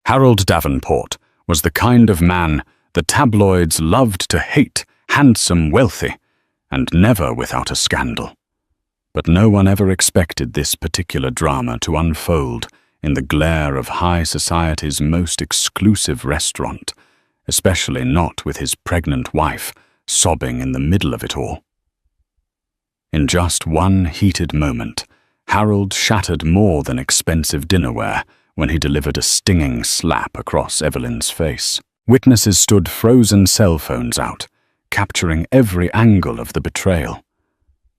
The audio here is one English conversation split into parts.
Harold Davenport was the kind of man the tabloids loved to hate, handsome, wealthy, and never without a scandal. But no one ever expected this particular drama to unfold in the glare of high society's most exclusive restaurant, especially not with his pregnant wife sobbing in the middle of it all. In just one heated moment, Harold shattered more than expensive dinnerware when he delivered a stinging slap across Evelyn's face. Witnesses stood frozen cell phones out, capturing every angle of the betrayal.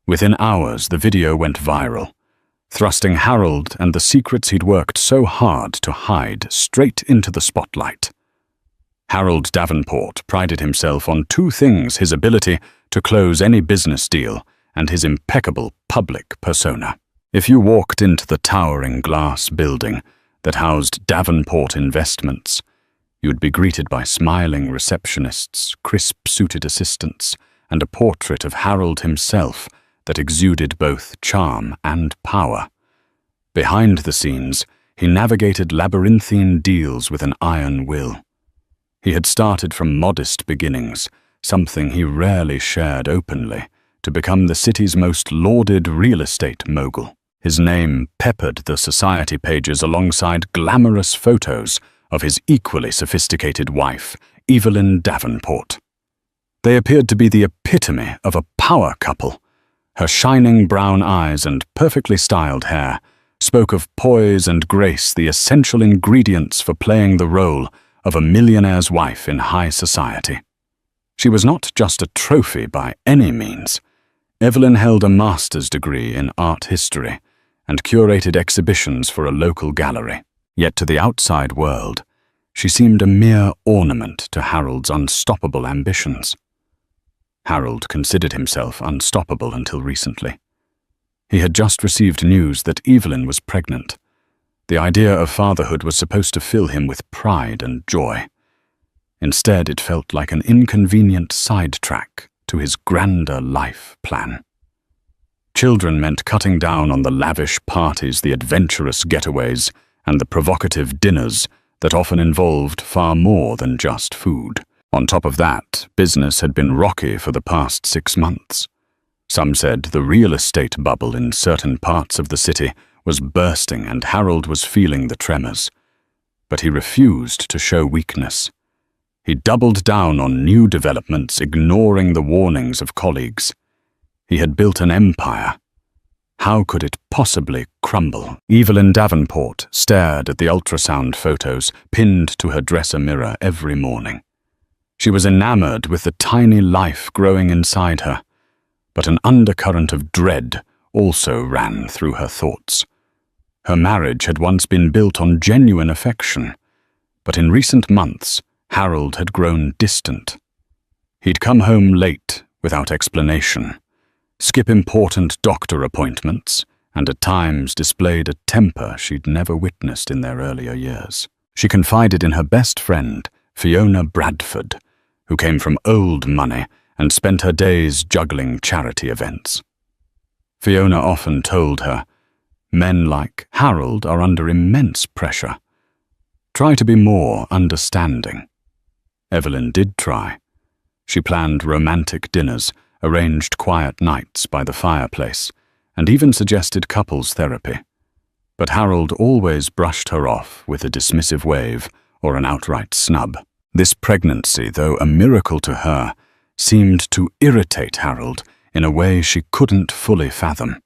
Within hours, the video went viral, thrusting Harold and the secrets he'd worked so hard to hide straight into the spotlight. Harold Davenport prided himself on two things: his ability to close any business deal and his impeccable public persona. If you walked into the towering glass building that housed Davenport Investments, you'd be greeted by smiling receptionists, crisp-suited assistants, and a portrait of Harold himself that exuded both charm and power. Behind the scenes, he navigated labyrinthine deals with an iron will. He had started from modest beginnings, something he rarely shared openly, to become the city's most lauded real estate mogul. His name peppered the society pages alongside glamorous photos of his equally sophisticated wife, Evelyn Davenport. They appeared to be the epitome of a power couple. Her shining brown eyes and perfectly styled hair spoke of poise and grace, the essential ingredients for playing the role of a millionaire's wife in high society. She was not just a trophy by any means. Evelyn held a master's degree in art history and curated exhibitions for a local gallery. Yet to the outside world, she seemed a mere ornament to Harold's unstoppable ambitions. Harold considered himself unstoppable until recently. He had just received news that Evelyn was pregnant. The idea of fatherhood was supposed to fill him with pride and joy. Instead, it felt like an inconvenient sidetrack to his grander life plan. Children meant cutting down on the lavish parties, the adventurous getaways, and the provocative dinners that often involved far more than just food. On top of that, business had been rocky for the past 6 months. Some said the real estate bubble in certain parts of the city was bursting and Harold was feeling the tremors. But he refused to show weakness. He doubled down on new developments, ignoring the warnings of colleagues. He had built an empire. How could it possibly crumble? Evelyn Davenport stared at the ultrasound photos pinned to her dresser mirror every morning. She was enamored with the tiny life growing inside her, but an undercurrent of dread also ran through her thoughts. Her marriage had once been built on genuine affection, but in recent months, Harold had grown distant. He'd come home late without explanation, skip important doctor appointments, and at times displayed a temper she'd never witnessed in their earlier years. She confided in her best friend, Fiona Bradford, who came from old money and spent her days juggling charity events. Fiona often told her, "Men like Harold are under immense pressure. Try to be more understanding." Evelyn did try. She planned romantic dinners, arranged quiet nights by the fireplace, and even suggested couples therapy. But Harold always brushed her off with a dismissive wave or an outright snub. This pregnancy, though a miracle to her, seemed to irritate Harold in a way she couldn't fully fathom.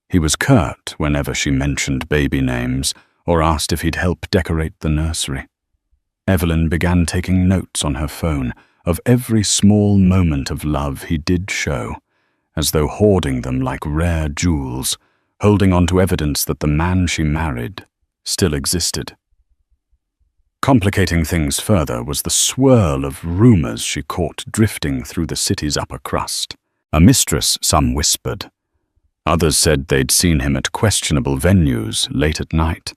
He was curt whenever she mentioned baby names or asked if he'd help decorate the nursery. Evelyn began taking notes on her phone of every small moment of love he did show, as though hoarding them like rare jewels, holding on to evidence that the man she married still existed. Complicating things further was the swirl of rumors she caught drifting through the city's upper crust. A mistress, some whispered. Others said they'd seen him at questionable venues late at night.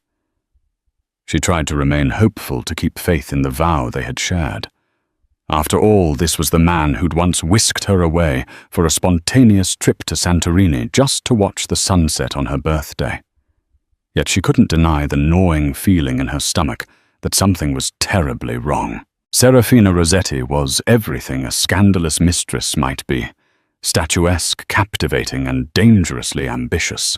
She tried to remain hopeful, to keep faith in the vow they had shared. After all, this was the man who'd once whisked her away for a spontaneous trip to Santorini just to watch the sunset on her birthday. Yet she couldn't deny the gnawing feeling in her stomach that something was terribly wrong. Serafina Rossetti was everything a scandalous mistress might be, statuesque, captivating, and dangerously ambitious.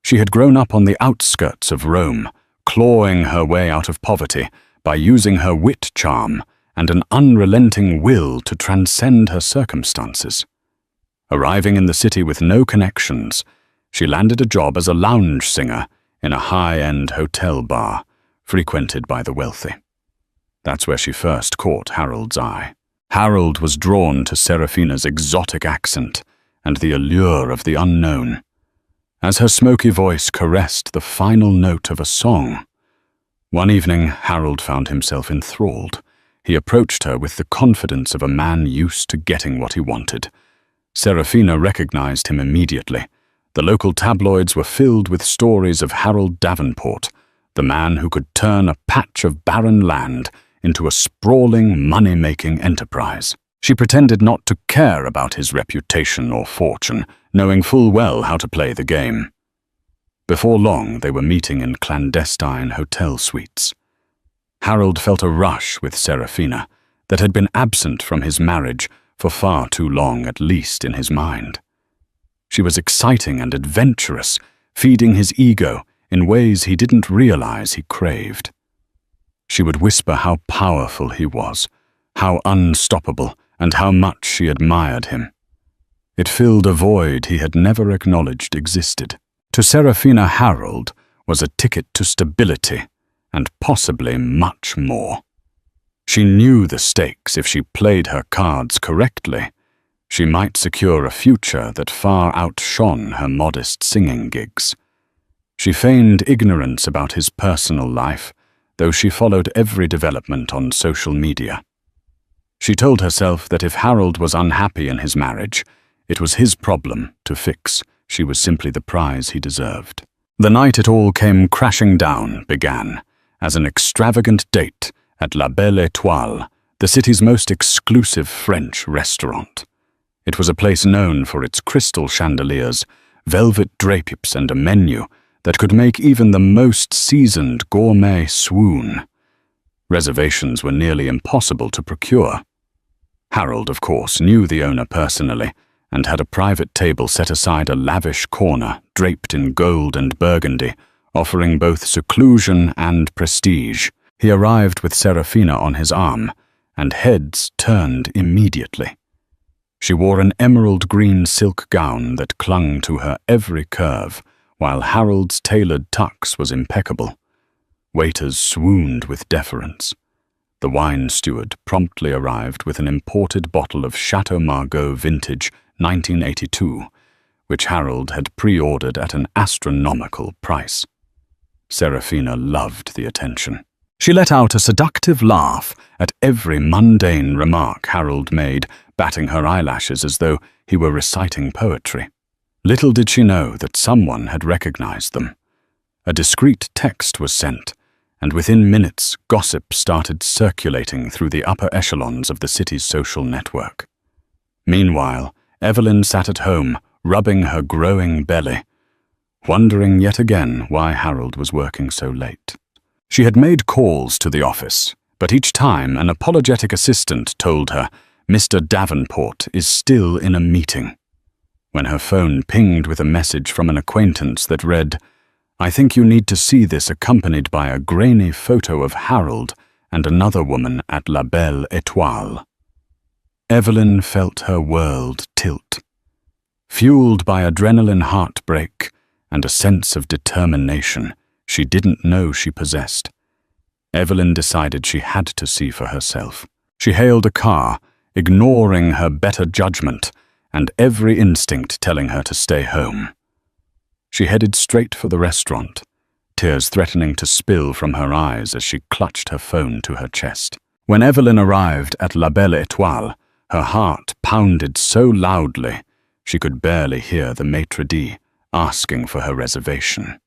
She had grown up on the outskirts of Rome, clawing her way out of poverty by using her wit charm and an unrelenting will to transcend her circumstances. Arriving in the city with no connections, she landed a job as a lounge singer in a high-end hotel bar, frequented by the wealthy. That's where she first caught Harold's eye. Harold was drawn to Serafina's exotic accent and the allure of the unknown. As her smoky voice caressed the final note of a song, one evening Harold found himself enthralled. He approached her with the confidence of a man used to getting what he wanted. Serafina recognized him immediately. The local tabloids were filled with stories of Harold Davenport, the man who could turn a patch of barren land into a sprawling, money-making enterprise. She pretended not to care about his reputation or fortune, knowing full well how to play the game. Before long, they were meeting in clandestine hotel suites. Harold felt a rush with Serafina that had been absent from his marriage for far too long, at least in his mind. She was exciting and adventurous, feeding his ego in ways he didn't realize he craved. She would whisper how powerful he was, how unstoppable, and how much she admired him. It filled a void he had never acknowledged existed. To Serafina, Harold was a ticket to stability, and possibly much more. She knew the stakes. If she played her cards correctly, she might secure a future that far outshone her modest singing gigs. She feigned ignorance about his personal life, though she followed every development on social media. She told herself that if Harold was unhappy in his marriage, it was his problem to fix. She was simply the prize he deserved. The night it all came crashing down began as an extravagant date at La Belle Étoile, the city's most exclusive French restaurant. It was a place known for its crystal chandeliers, velvet drapes, and a menu that could make even the most seasoned gourmet swoon. Reservations were nearly impossible to procure. Harold, of course, knew the owner personally and had a private table set aside a lavish corner draped in gold and burgundy, offering both seclusion and prestige. He arrived with Serafina on his arm, and heads turned immediately. She wore an emerald green silk gown that clung to her every curve, while Harold's tailored tux was impeccable. Waiters swooned with deference. The wine steward promptly arrived with an imported bottle of Chateau Margaux Vintage 1982, which Harold had pre-ordered at an astronomical price. Serafina loved the attention. She let out a seductive laugh at every mundane remark Harold made, batting her eyelashes as though he were reciting poetry. Little did she know that someone had recognized them. A discreet text was sent, and within minutes gossip started circulating through the upper echelons of the city's social network. Meanwhile, Evelyn sat at home, rubbing her growing belly, wondering yet again why Harold was working so late. She had made calls to the office, but each time an apologetic assistant told her, "Mr. Davenport is still in a meeting." When her phone pinged with a message from an acquaintance that read, "I think you need to see this," accompanied by a grainy photo of Harold and another woman at La Belle Étoile. Evelyn felt her world tilt. Fueled by adrenaline heartbreak and a sense of determination she didn't know she possessed, Evelyn decided she had to see for herself. She hailed a car, ignoring her better judgment and every instinct telling her to stay home. She headed straight for the restaurant, tears threatening to spill from her eyes as she clutched her phone to her chest. When Evelyn arrived at La Belle Étoile, her heart pounded so loudly she could barely hear the maitre d' asking for her reservation.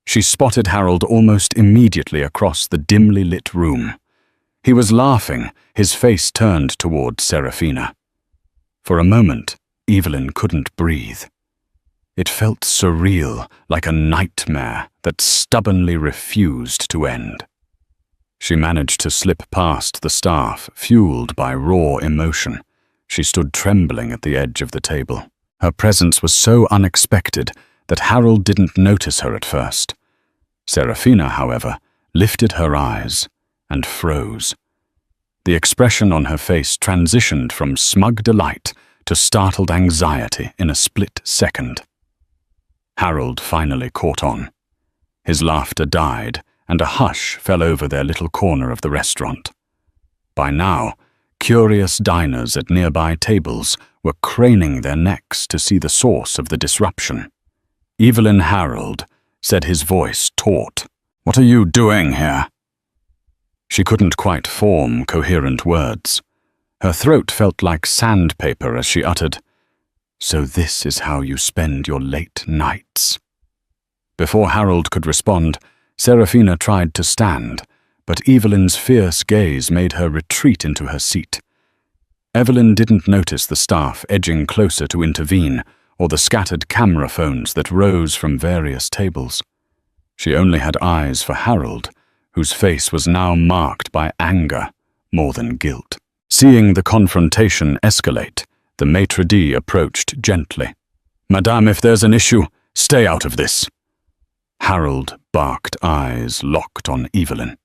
She spotted Harold almost immediately across the dimly lit room. He was laughing, his face turned toward Serafina. For a moment, Evelyn couldn't breathe. It felt surreal, like a nightmare that stubbornly refused to end. She managed to slip past the staff, fueled by raw emotion. She stood trembling at the edge of the table. Her presence was so unexpected that Harold didn't notice her at first. Serafina, however, lifted her eyes and froze. The expression on her face transitioned from smug delight to startled anxiety in a split second. Harold finally caught on. His laughter died, and a hush fell over their little corner of the restaurant. By now, curious diners at nearby tables were craning their necks to see the source of the disruption. Evelyn Harold said, his voice taut, "What are you doing here?" She couldn't quite form coherent words. Her throat felt like sandpaper as she uttered, "So this is how you spend your late nights." Before Harold could respond, Serafina tried to stand, but Evelyn's fierce gaze made her retreat into her seat. Evelyn didn't notice the staff edging closer to intervene or the scattered camera phones that rose from various tables. She only had eyes for Harold, whose face was now marked by anger more than guilt. Seeing the confrontation escalate, the maitre d' approached gently. "Madame, if there's an issue, stay out of this." Harold barked, eyes locked on Evelyn.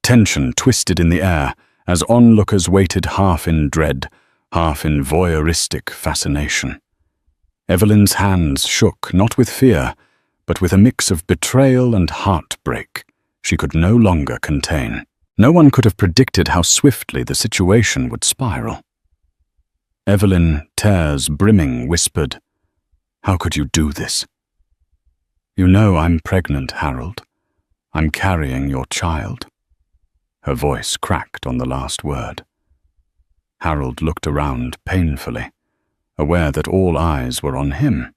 Tension twisted in the air as onlookers waited, half in dread, half in voyeuristic fascination. Evelyn's hands shook, not with fear, but with a mix of betrayal and heartbreak she could no longer contain. No one could have predicted how swiftly the situation would spiral. Evelyn, tears brimming, whispered, "How could you do this?" "You know I'm pregnant, Harold. I'm carrying your child." Her voice cracked on the last word. Harold looked around painfully, aware that all eyes were on him.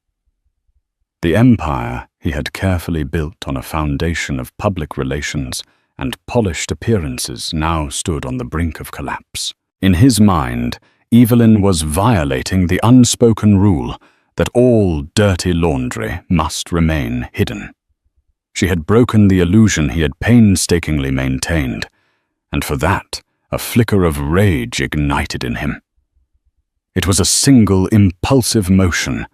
The empire he had carefully built on a foundation of public relations and polished appearances now stood on the brink of collapse. In his mind, Evelyn was violating the unspoken rule that all dirty laundry must remain hidden. She had broken the illusion he had painstakingly maintained, and for that, a flicker of rage ignited in him. It was a single impulsive motion.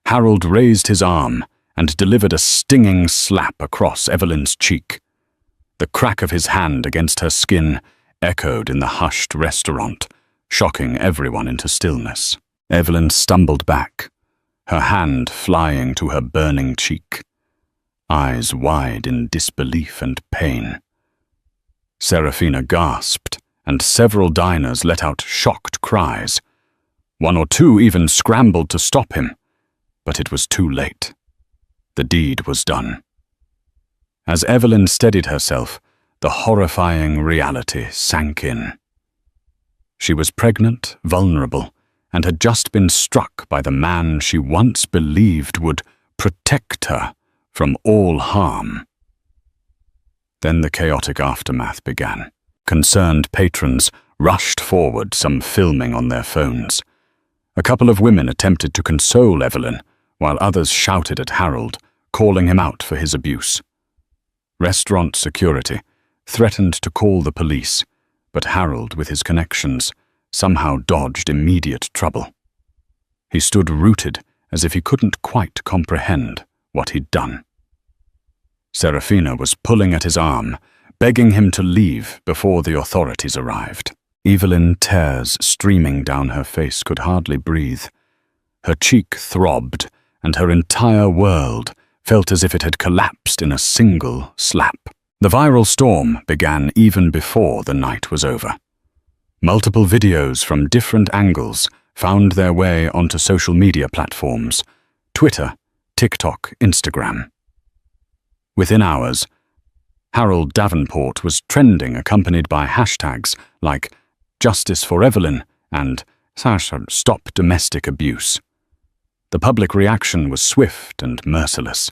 Harold raised his arm and delivered a stinging slap across Evelyn's cheek. The crack of his hand against her skin echoed in the hushed restaurant, shocking everyone into stillness. Evelyn stumbled back, her hand flying to her burning cheek, eyes wide in disbelief and pain. Serafina gasped, and several diners let out shocked cries. One or two even scrambled to stop him, but it was too late. The deed was done. As Evelyn steadied herself, the horrifying reality sank in. She was pregnant, vulnerable, and had just been struck by the man she once believed would protect her from all harm. Then the chaotic aftermath began. Concerned patrons rushed forward, some filming on their phones. A couple of women attempted to console Evelyn, while others shouted at Harold, calling him out for his abuse. Restaurant security threatened to call the police, but Harold, with his connections, somehow dodged immediate trouble. He stood rooted, as if he couldn't quite comprehend what he'd done. Serafina was pulling at his arm, begging him to leave before the authorities arrived. Evelyn, tears streaming down her face, could hardly breathe. Her cheek throbbed, and her entire world felt as if it had collapsed in a single slap. The viral storm began even before the night was over. Multiple videos from different angles found their way onto social media platforms: Twitter, TikTok, Instagram. Within hours, Harold Davenport was trending, accompanied by hashtags like Justice for Evelyn and Stop Domestic Abuse. The public reaction was swift and merciless.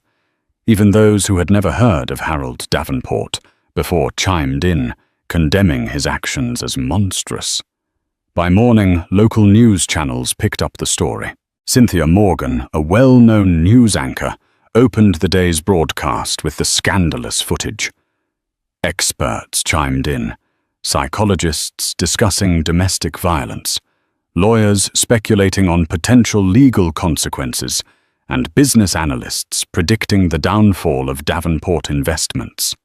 Even those who had never heard of Harold Davenport before chimed in, condemning his actions as monstrous. By morning, local news channels picked up the story. Cynthia Morgan, a well-known news anchor, opened the day's broadcast with the scandalous footage. Experts chimed in, psychologists discussing domestic violence, lawyers speculating on potential legal consequences, and business analysts predicting the downfall of Davenport investments.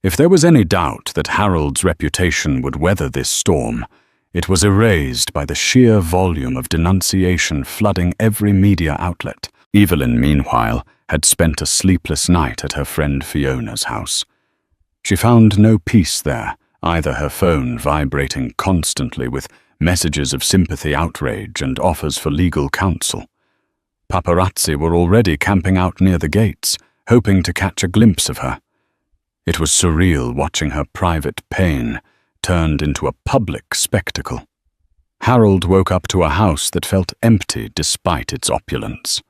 If there was any doubt that Harold's reputation would weather this storm, it was erased by the sheer volume of denunciation flooding every media outlet. Evelyn, meanwhile, had spent a sleepless night at her friend Fiona's house. She found no peace there, either her phone vibrating constantly with messages of sympathy, outrage, and offers for legal counsel. Paparazzi were already camping out near the gates, hoping to catch a glimpse of her. It was surreal watching her private pain turned into a public spectacle. Harold woke up to a house that felt empty despite its opulence.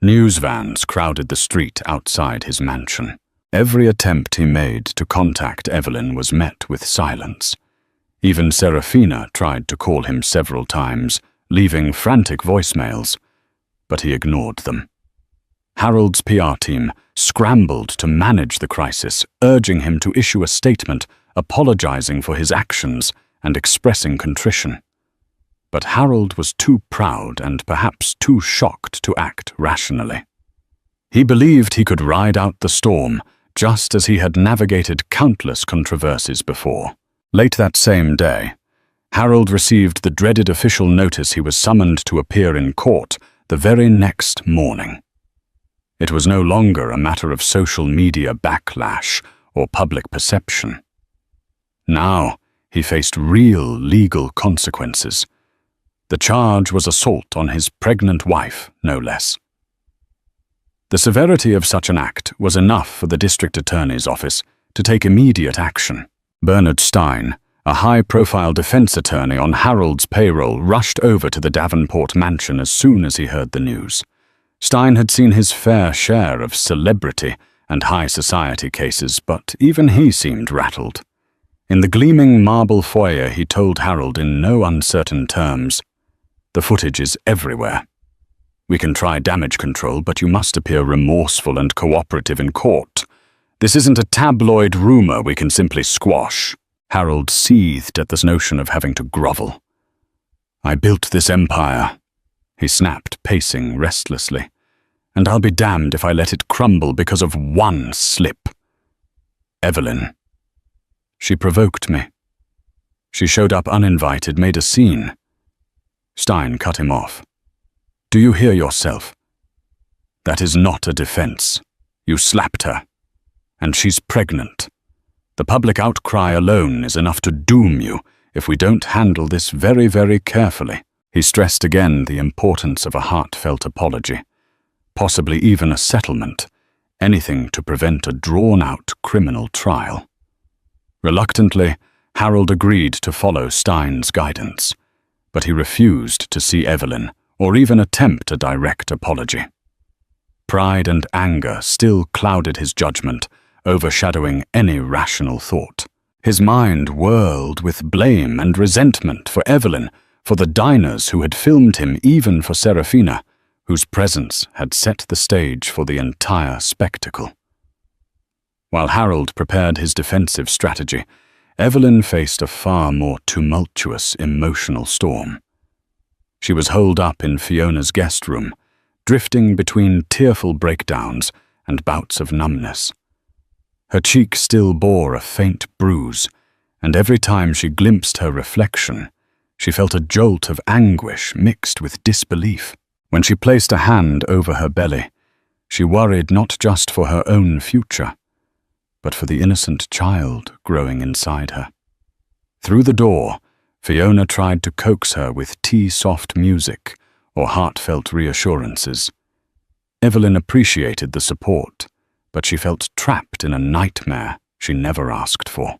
News vans crowded the street outside his mansion. Every attempt he made to contact Evelyn was met with silence. Even Serafina tried to call him several times, leaving frantic voicemails, but he ignored them. Harold's PR team scrambled to manage the crisis, urging him to issue a statement apologizing for his actions and expressing contrition. But Harold was too proud and perhaps too shocked to act rationally. He believed he could ride out the storm, just as he had navigated countless controversies before. Late that same day, Harold received the dreaded official notice he was summoned to appear in court the very next morning. It was no longer a matter of social media backlash or public perception. Now he faced real legal consequences. The charge was assault on his pregnant wife, no less. The severity of such an act was enough for the district attorney's office to take immediate action. Bernard Stein, a high-profile defense attorney on Harold's payroll, rushed over to the Davenport mansion as soon as he heard the news. Stein had seen his fair share of celebrity and high society cases, but even he seemed rattled. In the gleaming marble foyer, he told Harold in no uncertain terms, "The footage is everywhere. We can try damage control, but you must appear remorseful and cooperative in court. This isn't a tabloid rumor we can simply squash." Harold seethed at this notion of having to grovel. "I built this empire," he snapped, pacing restlessly, "and I'll be damned if I let it crumble because of one slip. Evelyn. She provoked me. She showed up uninvited, made a scene." Stein cut him off. "Do you hear yourself? That is not a defense. You slapped her. And she's pregnant. The public outcry alone is enough to doom you if we don't handle this very, very carefully." He stressed again the importance of a heartfelt apology, possibly even a settlement, anything to prevent a drawn-out criminal trial. Reluctantly, Harold agreed to follow Stein's guidance, but he refused to see Evelyn or even attempt a direct apology. Pride and anger still clouded his judgment, overshadowing any rational thought. His mind whirled with blame and resentment for Evelyn, for the diners who had filmed him, even for Serafina, whose presence had set the stage for the entire spectacle. While Harold prepared his defensive strategy, Evelyn faced a far more tumultuous emotional storm. She was holed up in Fiona's guest room, drifting between tearful breakdowns and bouts of numbness. Her cheek still bore a faint bruise, and every time she glimpsed her reflection, she felt a jolt of anguish mixed with disbelief. When she placed a hand over her belly, she worried not just for her own future, but for the innocent child growing inside her. Through the door, Fiona tried to coax her with tea-soft music or heartfelt reassurances. Evelyn appreciated the support, but she felt trapped in a nightmare she never asked for.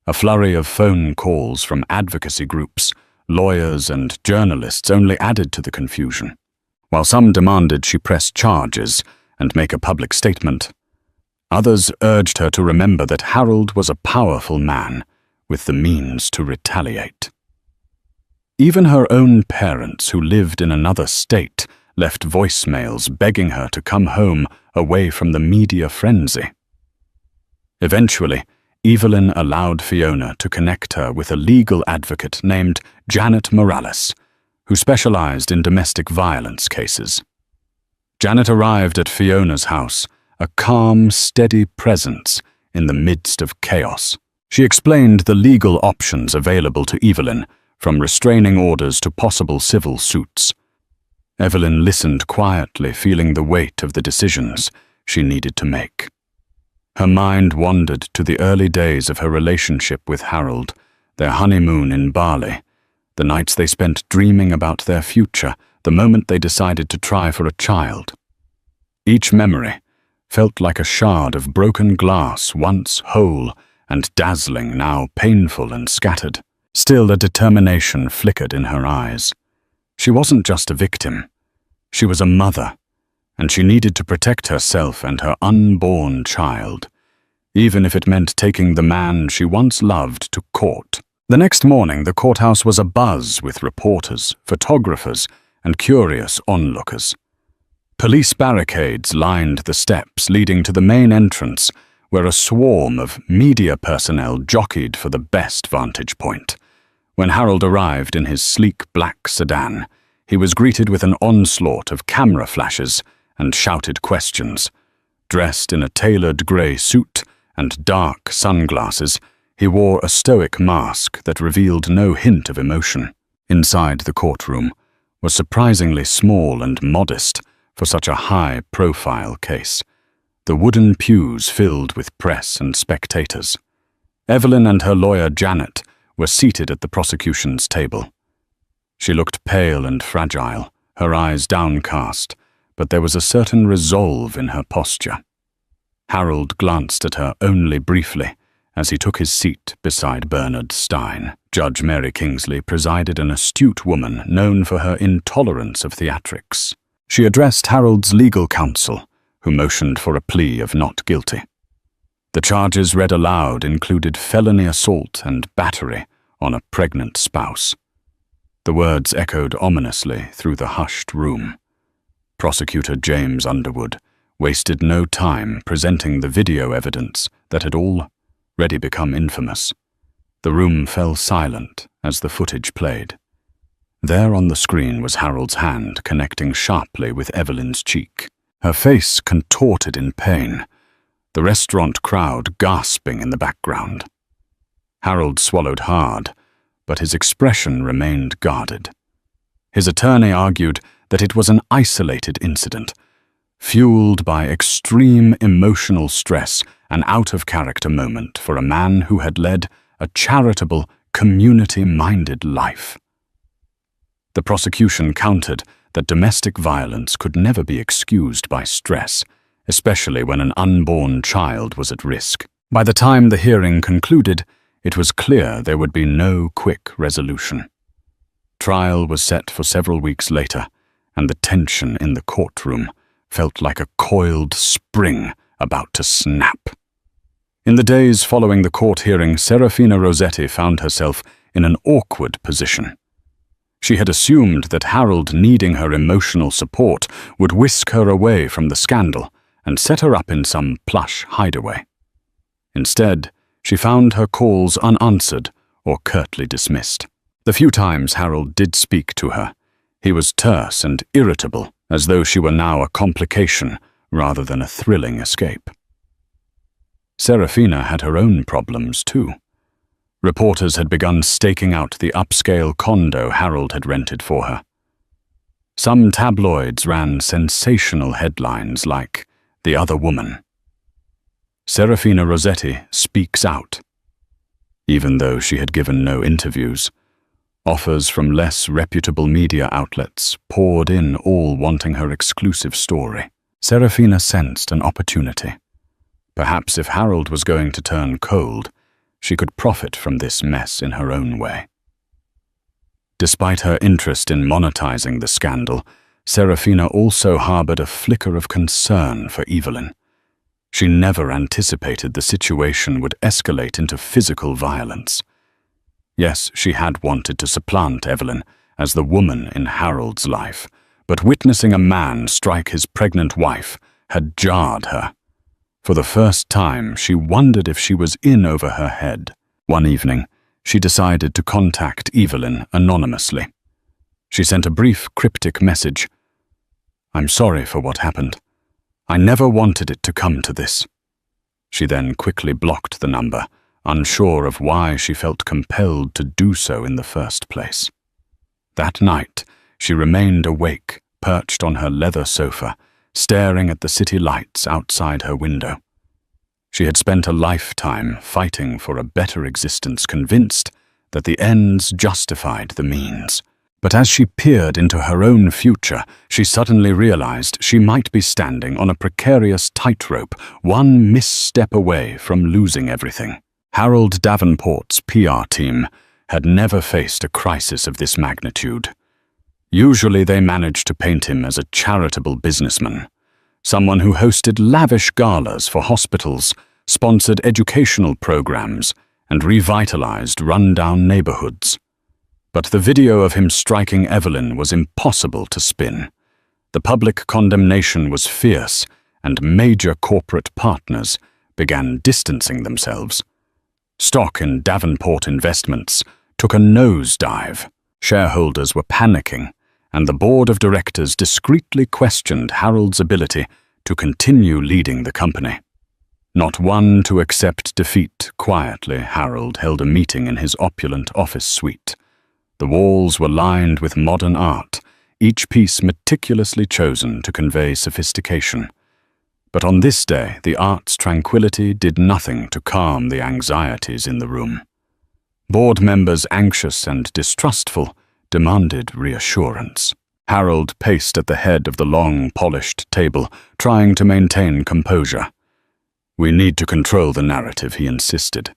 A flurry of phone calls from advocacy groups, lawyers, and journalists only added to the confusion. While some demanded she press charges and make a public statement, others urged her to remember that Harold was a powerful man with the means to retaliate. Even her own parents, who lived in another state, left voicemails begging her to come home away from the media frenzy. Eventually, Evelyn allowed Fiona to connect her with a legal advocate named Janet Morales, who specialized in domestic violence cases. Janet arrived at Fiona's house, a calm, steady presence in the midst of chaos. She explained the legal options available to Evelyn, from restraining orders to possible civil suits. Evelyn listened quietly, feeling the weight of the decisions she needed to make. Her mind wandered to the early days of her relationship with Harold, their honeymoon in Bali, the nights they spent dreaming about their future, the moment they decided to try for a child. Each memory felt like a shard of broken glass, once whole and dazzling, now painful and scattered. Still, a determination flickered in her eyes. She wasn't just a victim. She was a mother, and she needed to protect herself and her unborn child, even if it meant taking the man she once loved to court. The next morning, the courthouse was abuzz with reporters, photographers, and curious onlookers. Police barricades lined the steps leading to the main entrance, where a swarm of media personnel jockeyed for the best vantage point. When Harold arrived in his sleek black sedan, he was greeted with an onslaught of camera flashes and shouted questions. Dressed in a tailored grey suit and dark sunglasses, he wore a stoic mask that revealed no hint of emotion. Inside the courtroom was surprisingly small and modest for such a high-profile case, the wooden pews filled with press and spectators. Evelyn and her lawyer Janet were seated at the prosecution's table. She looked pale and fragile, her eyes downcast, but there was a certain resolve in her posture. Harold glanced at her only briefly as he took his seat beside Bernard Stein. Judge Mary Kingsley presided, an astute woman known for her intolerance of theatrics. She addressed Harold's legal counsel, who motioned for a plea of not guilty. The charges read aloud included felony assault and battery on a pregnant spouse. The words echoed ominously through the hushed room. Prosecutor James Underwood wasted no time presenting the video evidence that had already become infamous. The room fell silent as the footage played. There on the screen was Harold's hand connecting sharply with Evelyn's cheek. Her face contorted in pain, the restaurant crowd gasping in the background. Harold swallowed hard, but his expression remained guarded. His attorney argued that it was an isolated incident, fueled by extreme emotional stress, an out-of-character moment for a man who had led a charitable, community-minded life. The prosecution countered that domestic violence could never be excused by stress, especially when an unborn child was at risk. By the time the hearing concluded, it was clear there would be no quick resolution. Trial was set for several weeks later, and the tension in the courtroom felt like a coiled spring about to snap. In the days following the court hearing, Serafina Rossetti found herself in an awkward position. She had assumed that Harold needing her emotional support would whisk her away from the scandal and set her up in some plush hideaway. Instead, she found her calls unanswered or curtly dismissed. The few times Harold did speak to her, he was terse and irritable, as though she were now a complication rather than a thrilling escape. Serafina had her own problems too. Reporters had begun staking out the upscale condo Harold had rented for her. Some tabloids ran sensational headlines like, "The Other Woman." Serafina Rossetti speaks out. Even though she had given no interviews, offers from less reputable media outlets poured in, all wanting her exclusive story. Serafina sensed an opportunity. Perhaps if Harold was going to turn cold, she could profit from this mess in her own way. Despite her interest in monetizing the scandal, Serafina also harbored a flicker of concern for Evelyn. She never anticipated the situation would escalate into physical violence. Yes, she had wanted to supplant Evelyn as the woman in Harold's life, but witnessing a man strike his pregnant wife had jarred her. For the first time, she wondered if she was in over her head. One evening, she decided to contact Evelyn anonymously. She sent a brief, cryptic message. "I'm sorry for what happened. I never wanted it to come to this." She then quickly blocked the number, unsure of why she felt compelled to do so in the first place. That night, she remained awake, perched on her leather sofa, staring at the city lights outside her window. She had spent a lifetime fighting for a better existence, convinced that the ends justified the means. But as she peered into her own future, she suddenly realized she might be standing on a precarious tightrope, one misstep away from losing everything. Harold Davenport's PR team had never faced a crisis of this magnitude. Usually they managed to paint him as a charitable businessman, someone who hosted lavish galas for hospitals, sponsored educational programs, and revitalized run-down neighborhoods. But the video of him striking Evelyn was impossible to spin. The public condemnation was fierce, and major corporate partners began distancing themselves. Stock in Davenport Investments took a nosedive. Shareholders were panicking, and the board of directors discreetly questioned Harold's ability to continue leading the company. Not one to accept defeat, quietly Harold held a meeting in his opulent office suite. The walls were lined with modern art, each piece meticulously chosen to convey sophistication. But on this day, the art's tranquility did nothing to calm the anxieties in the room. Board members, anxious and distrustful, demanded reassurance. Harold paced at the head of the long, polished table, trying to maintain composure. "We need to control the narrative," he insisted.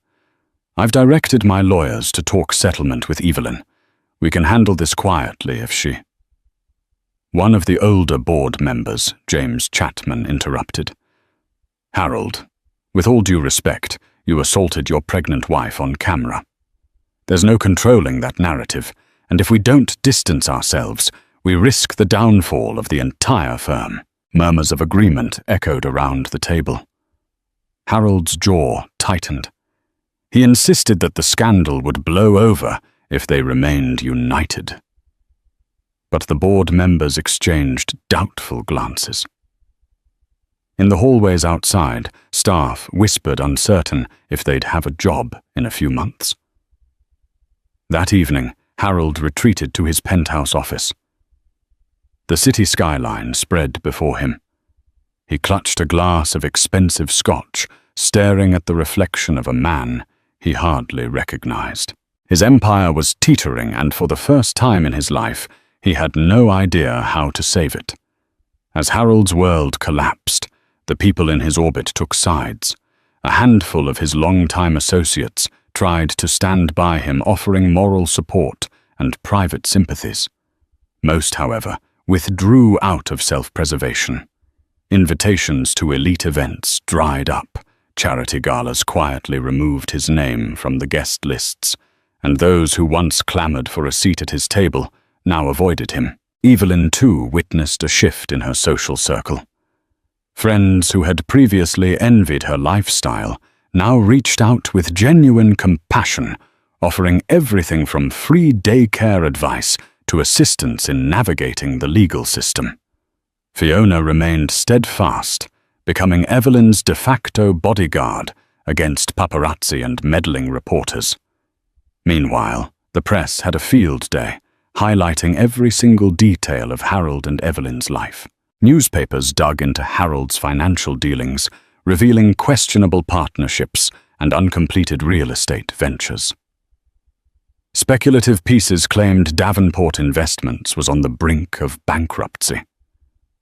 "I've directed my lawyers to talk settlement with Evelyn. We can handle this quietly if she—" One of the older board members, James Chapman, interrupted. "Harold, with all due respect, you assaulted your pregnant wife on camera. There's no controlling that narrative, and if we don't distance ourselves, we risk the downfall of the entire firm." Murmurs of agreement echoed around the table. Harold's jaw tightened. He insisted that the scandal would blow over if they remained united. But the board members exchanged doubtful glances. In the hallways outside, staff whispered uncertain if they'd have a job in a few months. That evening, Harold retreated to his penthouse office. The city skyline spread before him. He clutched a glass of expensive scotch, staring at the reflection of a man he hardly recognized. His empire was teetering, and for the first time in his life, he had no idea how to save it. As Harold's world collapsed, the people in his orbit took sides. A handful of his longtime associates tried to stand by him, offering moral support and private sympathies. Most, however, withdrew out of self-preservation. Invitations to elite events dried up. Charity galas quietly removed his name from the guest lists, and those who once clamored for a seat at his table now avoided him. Evelyn, too, witnessed a shift in her social circle. Friends who had previously envied her lifestyle now reached out with genuine compassion, offering everything from free daycare advice to assistance in navigating the legal system. Fiona remained steadfast, becoming Evelyn's de facto bodyguard against paparazzi and meddling reporters. Meanwhile, the press had a field day, highlighting every single detail of Harold and Evelyn's life. Newspapers dug into Harold's financial dealings, revealing questionable partnerships and uncompleted real estate ventures. Speculative pieces claimed Davenport Investments was on the brink of bankruptcy.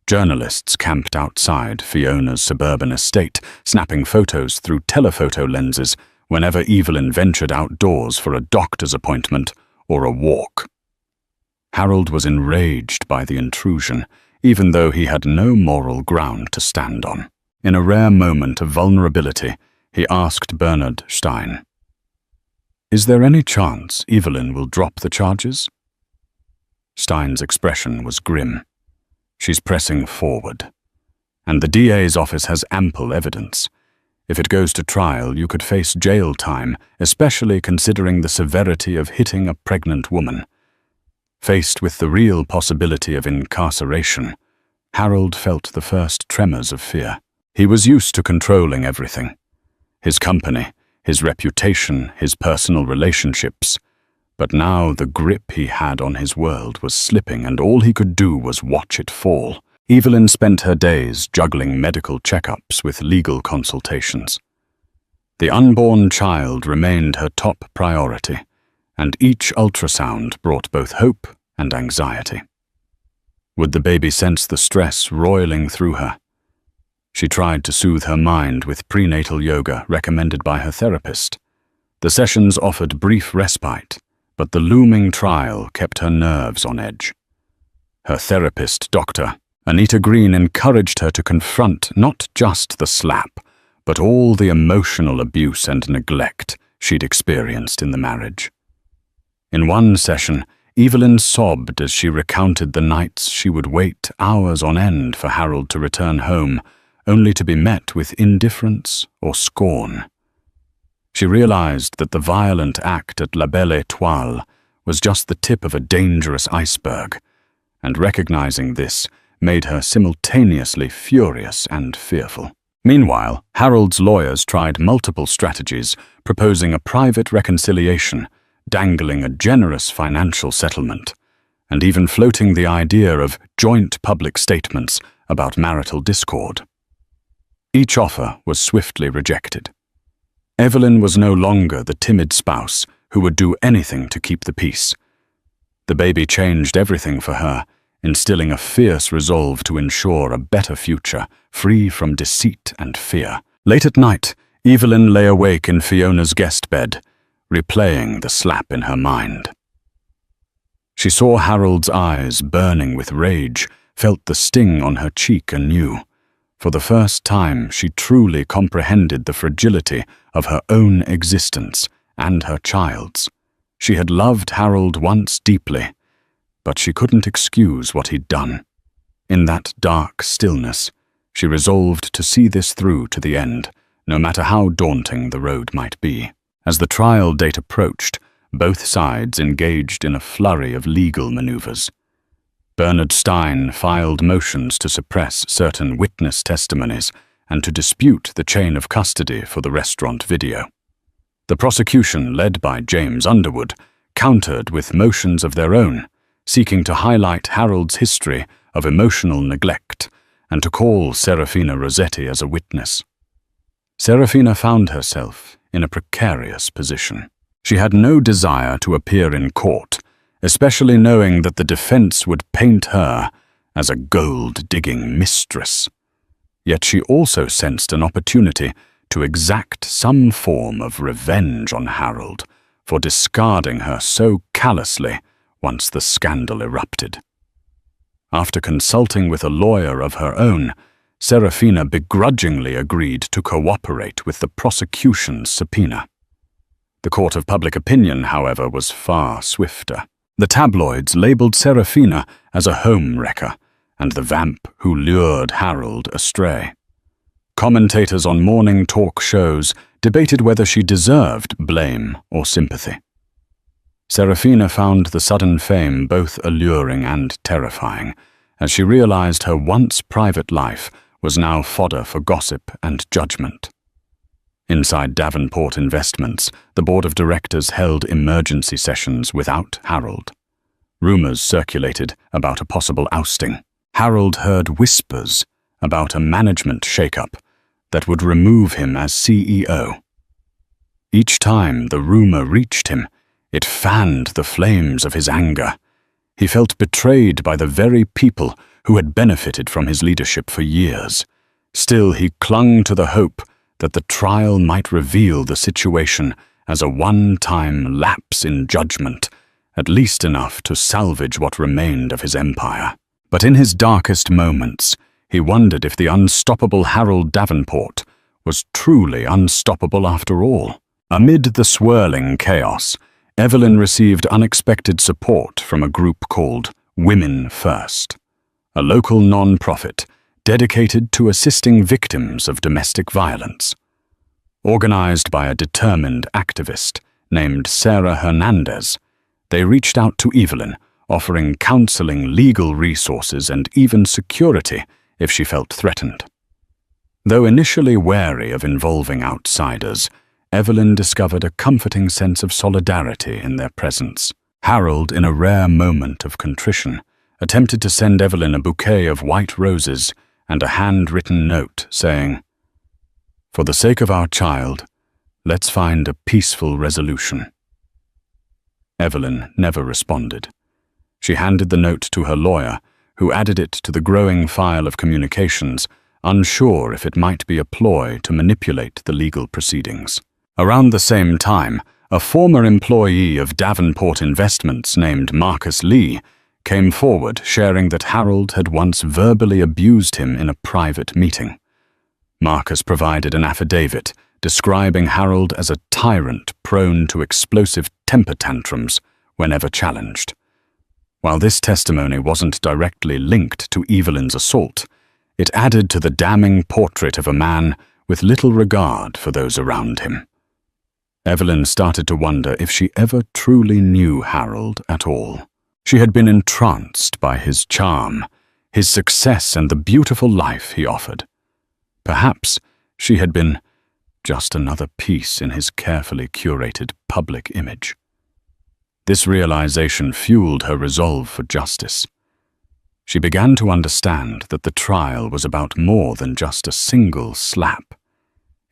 Journalists camped outside Fiona's suburban estate, snapping photos through telephoto lenses whenever Evelyn ventured outdoors for a doctor's appointment or a walk. Harold was enraged by the intrusion, even though he had no moral ground to stand on. In a rare moment of vulnerability, he asked Bernard Stein, "Is there any chance Evelyn will drop the charges?" Stein's expression was grim. "She's pressing forward, and the DA's office has ample evidence. If it goes to trial, you could face jail time, especially considering the severity of hitting a pregnant woman. Faced with the real possibility of incarceration, Harold felt the first tremors of fear. He was used to controlling everything. His company, his reputation, his personal relationships. But now the grip he had on his world was slipping, and all he could do was watch it fall. Evelyn spent her days juggling medical checkups with legal consultations. The unborn child remained her top priority, and each ultrasound brought both hope and anxiety. Would the baby sense the stress roiling through her? She tried to soothe her mind with prenatal yoga recommended by her therapist. The sessions offered brief respite, but the looming trial kept her nerves on edge. Her therapist, Dr. Anita Green, encouraged her to confront not just the slap, but all the emotional abuse and neglect she'd experienced in the marriage. In one session, Evelyn sobbed as she recounted the nights she would wait hours on end for Harold to return home, only to be met with indifference or scorn. She realized that the violent act at La Belle Étoile was just the tip of a dangerous iceberg, and recognizing this made her simultaneously furious and fearful. Meanwhile, Harold's lawyers tried multiple strategies, proposing a private reconciliation, dangling a generous financial settlement, and even floating the idea of joint public statements about marital discord. Each offer was swiftly rejected. Evelyn was no longer the timid spouse who would do anything to keep the peace. The baby changed everything for her, instilling a fierce resolve to ensure a better future, free from deceit and fear. Late at night, Evelyn lay awake in Fiona's guest bed, replaying the slap in her mind. She saw Harold's eyes burning with rage, felt the sting on her cheek anew. For the first time, she truly comprehended the fragility of her own existence and her child's. She had loved Harold once deeply, but she couldn't excuse what he'd done. In that dark stillness, she resolved to see this through to the end, no matter how daunting the road might be. As the trial date approached, both sides engaged in a flurry of legal maneuvers. Bernard Stein filed motions to suppress certain witness testimonies and to dispute the chain of custody for the restaurant video. The prosecution, led by James Underwood, countered with motions of their own, seeking to highlight Harold's history of emotional neglect and to call Serafina Rossetti as a witness. Serafina found herself in a precarious position. She had no desire to appear in court, especially knowing that the defense would paint her as a gold-digging mistress. Yet she also sensed an opportunity to exact some form of revenge on Harold for discarding her so callously once the scandal erupted. After consulting with a lawyer of her own, Serafina begrudgingly agreed to cooperate with the prosecution's subpoena. The court of public opinion, however, was far swifter. The tabloids labeled Serafina as a home wrecker and the vamp who lured Harold astray. Commentators on morning talk shows debated whether she deserved blame or sympathy. Serafina found the sudden fame both alluring and terrifying, as she realized her once private life was now fodder for gossip and judgment. Inside Davenport Investments, the board of directors held emergency sessions without Harold. Rumors circulated about a possible ousting. Harold heard whispers about a management shakeup that would remove him as CEO. Each time the rumor reached him, it fanned the flames of his anger. He felt betrayed by the very people who had benefited from his leadership for years. Still, he clung to the hope that the trial might reveal the situation as a one-time lapse in judgment, at least enough to salvage what remained of his empire. But in his darkest moments, he wondered if the unstoppable Harold Davenport was truly unstoppable after all. Amid the swirling chaos, Evelyn received unexpected support from a group called Women First, a local non-profit dedicated to assisting victims of domestic violence. Organized by a determined activist named Sarah Hernandez, they reached out to Evelyn, offering counseling, legal resources, and even security if she felt threatened. Though initially wary of involving outsiders, Evelyn discovered a comforting sense of solidarity in their presence. Harold, in a rare moment of contrition, attempted to send Evelyn a bouquet of white roses and a handwritten note saying, "For the sake of our child, let's find a peaceful resolution." Evelyn never responded. She handed the note to her lawyer, who added it to the growing file of communications, unsure if it might be a ploy to manipulate the legal proceedings. Around the same time, a former employee of Davenport Investments named Marcus Lee came forward sharing that Harold had once verbally abused him in a private meeting. Marcus provided an affidavit describing Harold as a tyrant prone to explosive temper tantrums whenever challenged. While this testimony wasn't directly linked to Evelyn's assault, it added to the damning portrait of a man with little regard for those around him. Evelyn started to wonder if she ever truly knew Harold at all. She had been entranced by his charm, his success, and the beautiful life he offered. Perhaps she had been just another piece in his carefully curated public image. This realization fueled her resolve for justice. She began to understand that the trial was about more than just a single slap.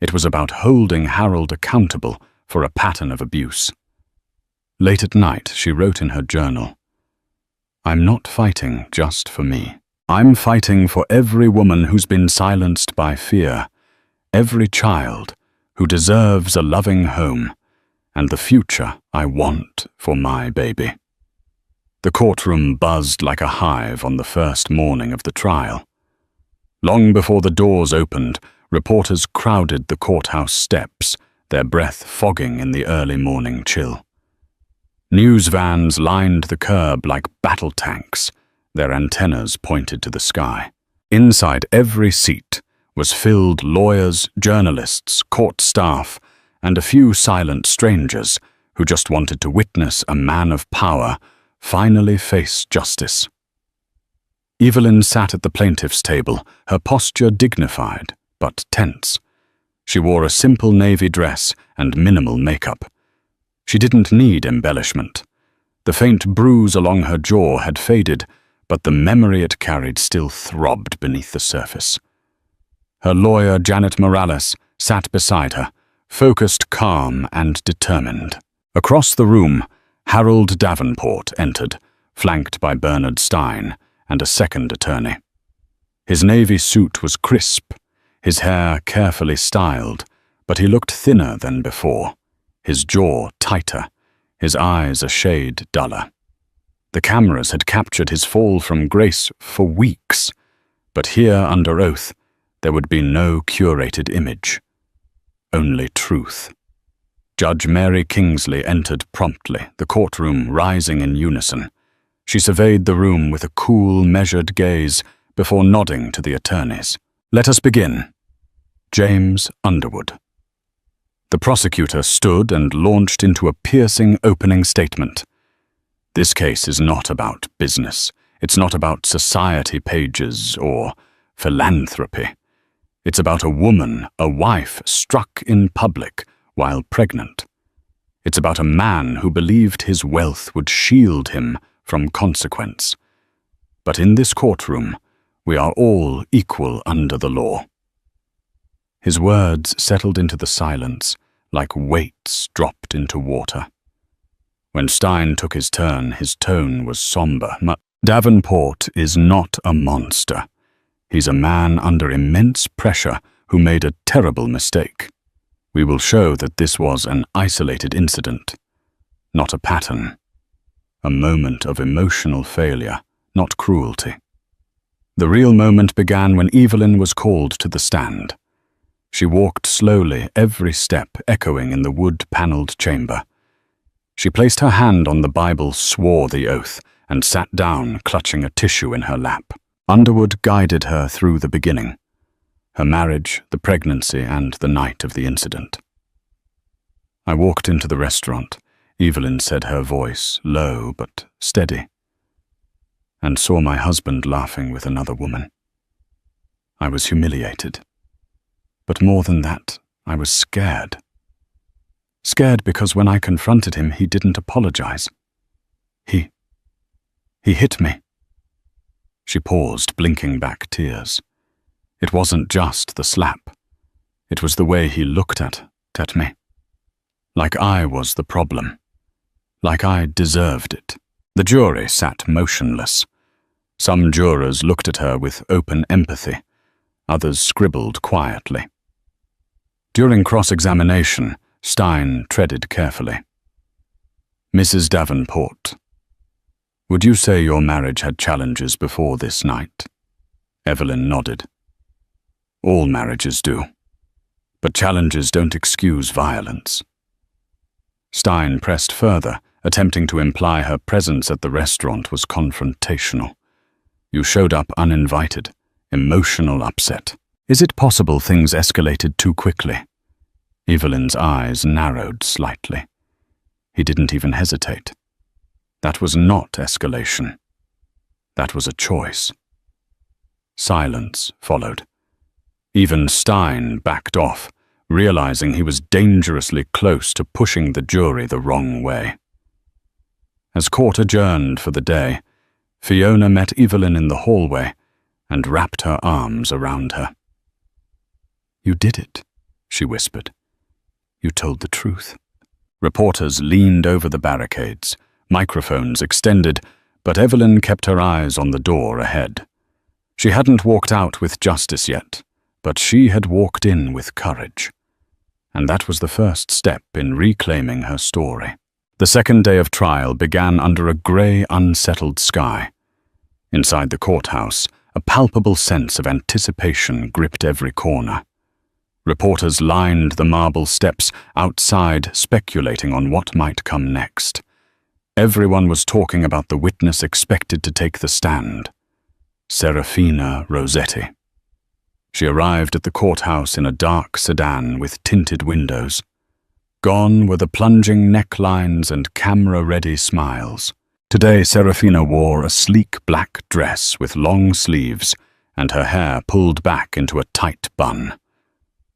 It was about holding Harold accountable for a pattern of abuse. Late at night, she wrote in her journal, "I'm not fighting just for me. I'm fighting for every woman who's been silenced by fear, every child who deserves a loving home, and the future I want for my baby." The courtroom buzzed like a hive on the first morning of the trial. Long before the doors opened, reporters crowded the courthouse steps, their breath fogging in the early morning chill. News vans lined the curb like battle tanks, their antennas pointed to the sky. Inside every seat was filled lawyers, journalists, court staff, and a few silent strangers who just wanted to witness a man of power finally face justice. Evelyn sat at the plaintiff's table, her posture dignified but tense. She wore a simple navy dress and minimal makeup. She didn't need embellishment. The faint bruise along her jaw had faded, but the memory it carried still throbbed beneath the surface. Her lawyer, Janet Morales, sat beside her, focused, calm, and determined. Across the room, Harold Davenport entered, flanked by Bernard Stein and a second attorney. His navy suit was crisp, his hair carefully styled, but he looked thinner than before, his jaw tighter, his eyes a shade duller. The cameras had captured his fall from grace for weeks, but here under oath there would be no curated image, only truth. Judge Mary Kingsley entered promptly, the courtroom rising in unison. She surveyed the room with a cool, measured gaze before nodding to the attorneys. "Let us begin. James Underwood." The prosecutor stood and launched into a piercing opening statement. "This case is not about business. It's not about society pages or philanthropy. It's about a woman, a wife, struck in public while pregnant. It's about a man who believed his wealth would shield him from consequence. But in this courtroom, we are all equal under the law." His words settled into the silence like weights dropped into water. When Stein took his turn, his tone was somber. "Davenport is not a monster. He's a man under immense pressure who made a terrible mistake. We will show that this was an isolated incident, not a pattern. A moment of emotional failure, not cruelty." The real moment began when Evelyn was called to the stand. She walked slowly, every step echoing in the wood-paneled chamber. She placed her hand on the Bible, swore the oath, and sat down, clutching a tissue in her lap. Underwood guided her through the beginning, her marriage, the pregnancy, and the night of the incident. I walked into the restaurant, Evelyn said, her voice low but steady, and saw my husband laughing with another woman. I was humiliated. But more than that, I was scared. Scared because when I confronted him, he didn't apologize. He hit me. She paused, blinking back tears. It wasn't just the slap. It was the way he looked at me. Like I was the problem. Like I deserved it. The jury sat motionless. Some jurors looked at her with open empathy. Others scribbled quietly. During cross-examination, Stein treaded carefully. Mrs. Davenport, would you say your marriage had challenges before this night? Evelyn nodded. All marriages do. But challenges don't excuse violence. Stein pressed further, attempting to imply her presence at the restaurant was confrontational. You showed up uninvited, emotional upset. Is it possible things escalated too quickly? Evelyn's eyes narrowed slightly. He didn't even hesitate. That was not escalation. That was a choice. Silence followed. Even Stein backed off, realizing he was dangerously close to pushing the jury the wrong way. As court adjourned for the day, Fiona met Evelyn in the hallway and wrapped her arms around her. You did it, she whispered. You told the truth. Reporters leaned over the barricades, microphones extended, but Evelyn kept her eyes on the door ahead. She hadn't walked out with justice yet, but she had walked in with courage. And that was the first step in reclaiming her story. The second day of trial began under a grey, unsettled sky. Inside the courthouse, a palpable sense of anticipation gripped every corner. Reporters lined the marble steps outside, speculating on what might come next. Everyone was talking about the witness expected to take the stand, Serafina Rossetti. She arrived at the courthouse in a dark sedan with tinted windows. Gone were the plunging necklines and camera-ready smiles. Today, Serafina wore a sleek black dress with long sleeves and her hair pulled back into a tight bun.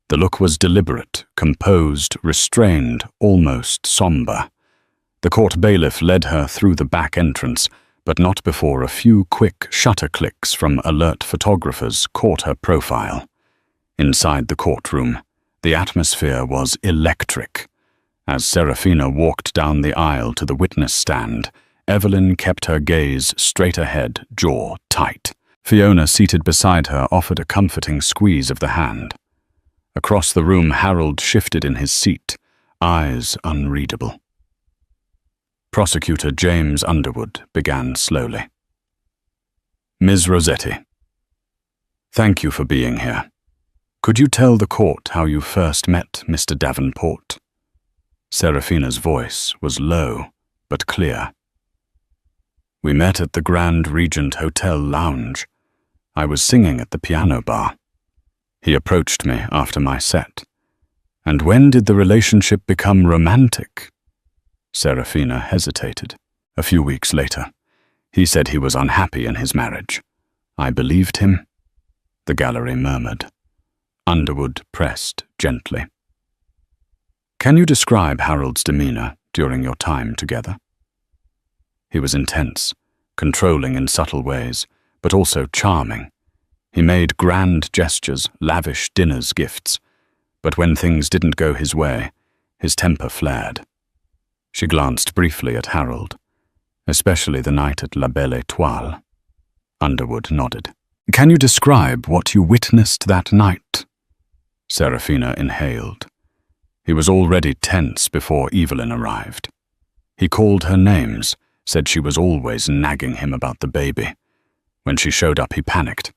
The look was deliberate, composed, restrained, almost somber. The court bailiff led her through the back entrance, but not before a few quick shutter clicks from alert photographers caught her profile. Inside the courtroom, the atmosphere was electric. As Serafina walked down the aisle to the witness stand, Evelyn kept her gaze straight ahead, jaw tight. Fiona, seated beside her, offered a comforting squeeze of the hand. Across the room, Harold shifted in his seat, eyes unreadable. Prosecutor James Underwood began slowly. Ms. Rossetti, thank you for being here. Could you tell the court how you first met Mr. Davenport? Serafina's voice was low but clear. We met at the Grand Regent Hotel lounge. I was singing at the piano bar. He approached me after my set. And when did the relationship become romantic? Serafina hesitated. A few weeks later. He said he was unhappy in his marriage. I believed him. The gallery murmured. Underwood pressed gently. Can you describe Harold's demeanor during your time together? He was intense, controlling in subtle ways, but also charming. He made grand gestures, lavish dinners, gifts, but when things didn't go his way, his temper flared. She glanced briefly at Harold, especially the night at La Belle Étoile. Underwood nodded. Can you describe what you witnessed that night? Serafina inhaled. He was already tense before Evelyn arrived. He called her names, said she was always nagging him about the baby. When she showed up, he panicked.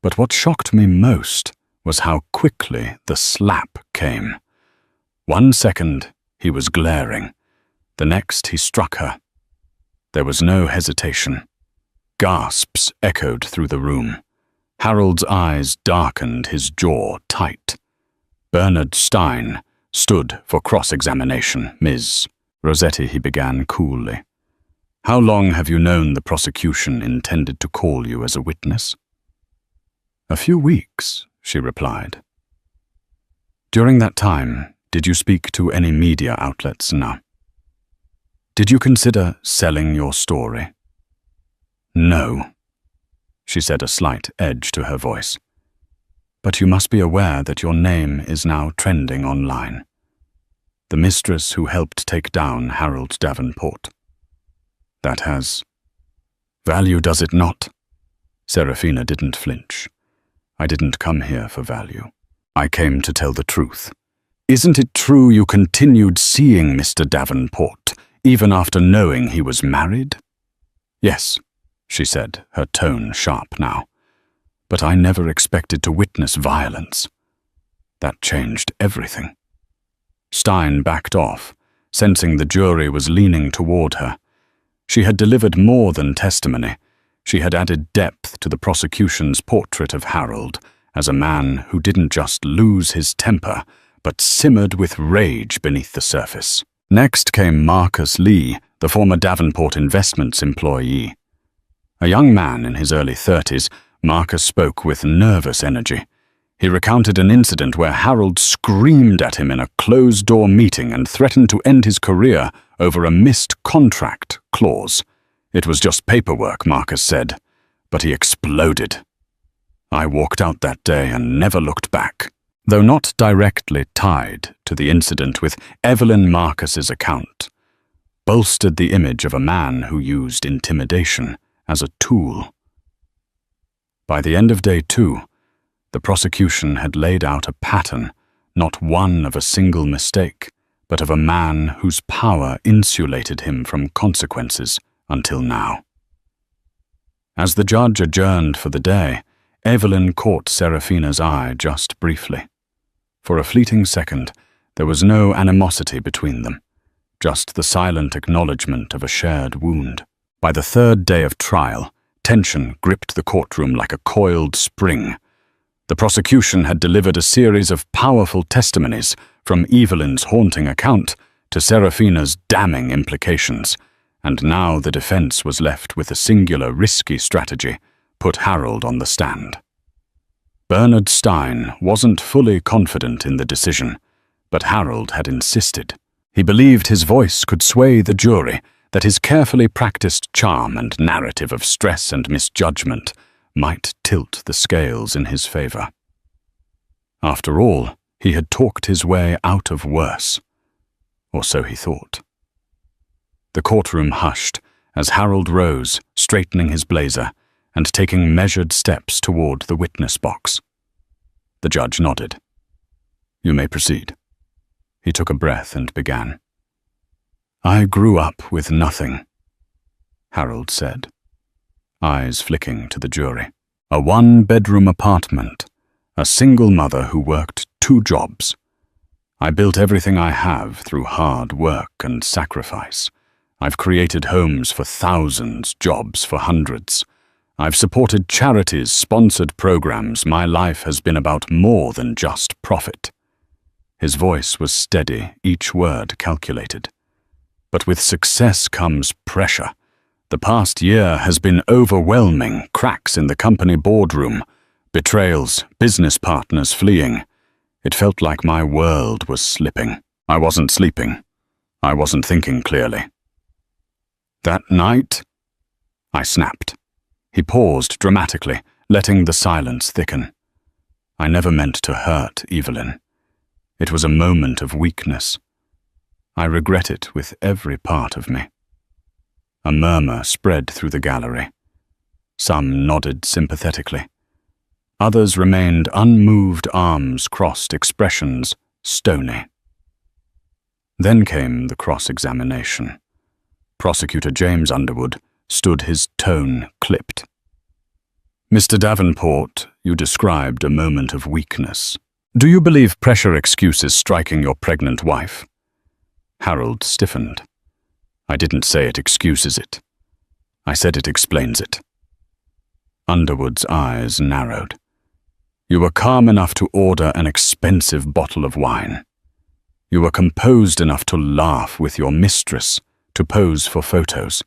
But what shocked me most was how quickly the slap came. 1 second, he was glaring. The next, he struck her. There was no hesitation. Gasps echoed through the room. Harold's eyes darkened, his jaw tight. Bernard Stein, stood for cross-examination, Ms. Rossetti, he began coolly. How long have you known the prosecution intended to call you as a witness? A few weeks, she replied. During that time, did you speak to any media outlets? No. Did you consider selling your story? No, she said, a slight edge to her voice. But you must be aware that your name is now trending online. The mistress who helped take down Harold Davenport. That has value, does it not? Serafina didn't flinch. I didn't come here for value. I came to tell the truth. Isn't it true you continued seeing Mr. Davenport, even after knowing he was married? Yes, she said, her tone sharp now. But I never expected to witness violence. That changed everything. Stein backed off, sensing the jury was leaning toward her. She had delivered more than testimony. She had added depth to the prosecution's portrait of Harold as a man who didn't just lose his temper, but simmered with rage beneath the surface. Next came Marcus Lee, the former Davenport Investments employee. A young man in his early 30s, Marcus spoke with nervous energy. He recounted an incident where Harold screamed at him in a closed-door meeting and threatened to end his career over a missed contract clause. It was just paperwork, Marcus said, but he exploded. I walked out that day and never looked back. Though not directly tied to the incident, with Evelyn Marcus's account, bolstered the image of a man who used intimidation as a tool. By the end of day 2, the prosecution had laid out a pattern, not one of a single mistake, but of a man whose power insulated him from consequences until now. As the judge adjourned for the day, Evelyn caught Serafina's eye just briefly. For a fleeting second, there was no animosity between them, just the silent acknowledgement of a shared wound. By the 3rd day of trial, tension gripped the courtroom like a coiled spring. The prosecution had delivered a series of powerful testimonies, from Evelyn's haunting account to Serafina's damning implications, and now the defense was left with a singular risky strategy: put Harold on the stand. Bernard Stein wasn't fully confident in the decision, but Harold had insisted. He believed his voice could sway the jury, that his carefully practiced charm and narrative of stress and misjudgment might tilt the scales in his favor. After all, he had talked his way out of worse, or so he thought. The courtroom hushed as Harold rose, straightening his blazer and taking measured steps toward the witness box. The judge nodded. You may proceed. He took a breath and began. I grew up with nothing, Harold said, eyes flicking to the jury. A 1-bedroom apartment, a single mother who worked 2 jobs. I built everything I have through hard work and sacrifice. I've created homes for thousands, jobs for hundreds. I've supported charities, sponsored programs. My life has been about more than just profit. His voice was steady, each word calculated. But with success comes pressure. The past year has been overwhelming. Cracks in the company boardroom, betrayals, business partners fleeing. It felt like my world was slipping. I wasn't sleeping. I wasn't thinking clearly. That night, I snapped. He paused dramatically, letting the silence thicken. I never meant to hurt Evelyn. It was a moment of weakness. I regret it with every part of me. A murmur spread through the gallery. Some nodded sympathetically. Others remained unmoved, arms crossed, expressions stony. Then came the cross-examination. Prosecutor James Underwood stood, his tone clipped. Mr. Davenport, you described a moment of weakness. Do you believe pressure excuses striking your pregnant wife? Harold stiffened. I didn't say it excuses it. I said it explains it. Underwood's eyes narrowed. You were calm enough to order an expensive bottle of wine. You were composed enough to laugh with your mistress, to pose for photos.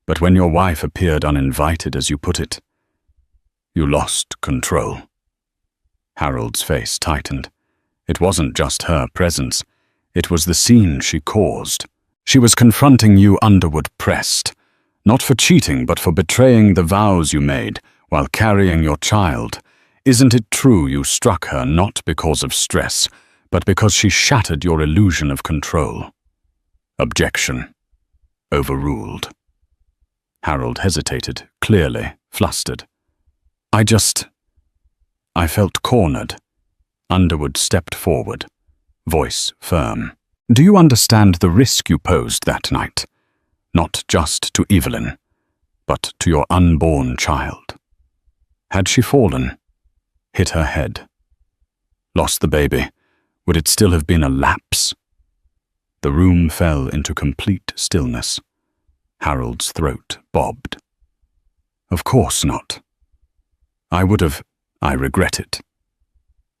But when your wife appeared uninvited, as you put it, you lost control. Harold's face tightened. It wasn't just her presence. It was the scene she caused. She was confronting you Underwood pressed, not for cheating, but for betraying the vows you made while carrying your child. Isn't it true you struck her not because of stress, but because she shattered your illusion of control? Objection. Overruled. Harold hesitated, clearly flustered. I felt cornered. Underwood stepped forward, voice firm. Do you understand the risk you posed that night? Not just to Evelyn, but to your unborn child. Had she fallen, hit her head, lost the baby, would it still have been a lapse? The room fell into complete stillness. Harold's throat bobbed. Of course not. I regret it.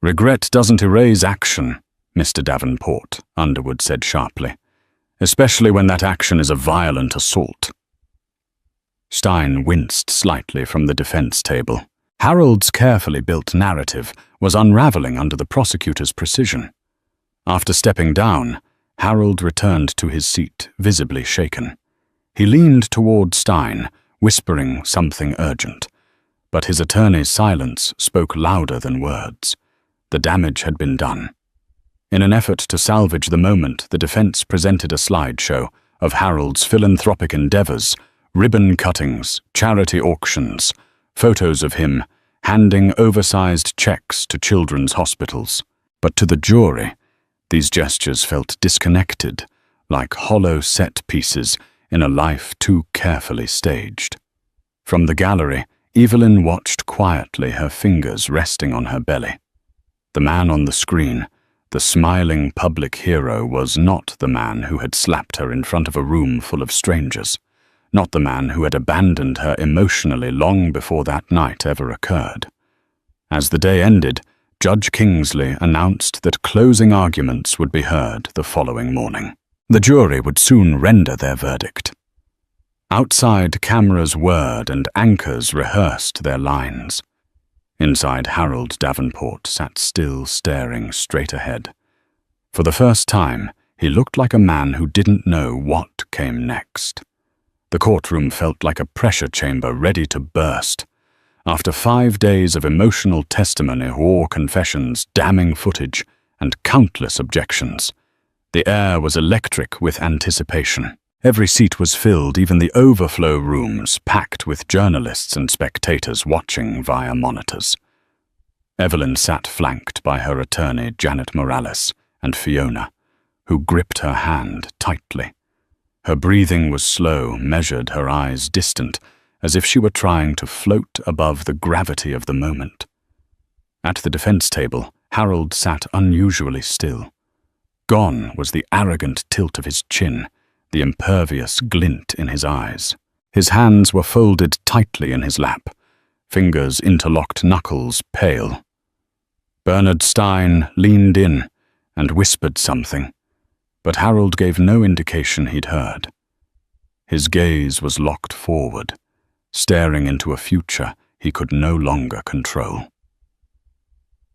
Regret doesn't erase action, Mr. Davenport, Underwood said sharply, especially when that action is a violent assault. Stein winced slightly from the defense table. Harold's carefully built narrative was unraveling under the prosecutor's precision. After stepping down, Harold returned to his seat, visibly shaken. He leaned toward Stein, whispering something urgent. But his attorney's silence spoke louder than words. The damage had been done. In an effort to salvage the moment, the defense presented a slideshow of Harold's philanthropic endeavors, ribbon cuttings, charity auctions, photos of him handing oversized checks to children's hospitals. But to the jury, these gestures felt disconnected, like hollow set pieces in a life too carefully staged. From the gallery, Evelyn watched quietly, her fingers resting on her belly. The man on the screen, the smiling public hero, was not the man who had slapped her in front of a room full of strangers, not the man who had abandoned her emotionally long before that night ever occurred. As the day ended, Judge Kingsley announced that closing arguments would be heard the following morning. The jury would soon render their verdict. Outside, cameras whirred and anchors rehearsed their lines. Inside, Harold Davenport sat still, staring straight ahead. For the first time, he looked like a man who didn't know what came next. The courtroom felt like a pressure chamber ready to burst. After 5 days of emotional testimony, war confessions, damning footage, and countless objections, the air was electric with anticipation. Every seat was filled, even the overflow rooms packed with journalists and spectators watching via monitors. Evelyn sat flanked by her attorney, Janet Morales, and Fiona, who gripped her hand tightly. Her breathing was slow, measured, her eyes distant, as if she were trying to float above the gravity of the moment. At the defense table, Harold sat unusually still. Gone was the arrogant tilt of his chin, the impervious glint in his eyes. His hands were folded tightly in his lap, fingers interlocked, knuckles pale. Bernard Stein leaned in and whispered something, but Harold gave no indication he'd heard. His gaze was locked forward, staring into a future he could no longer control.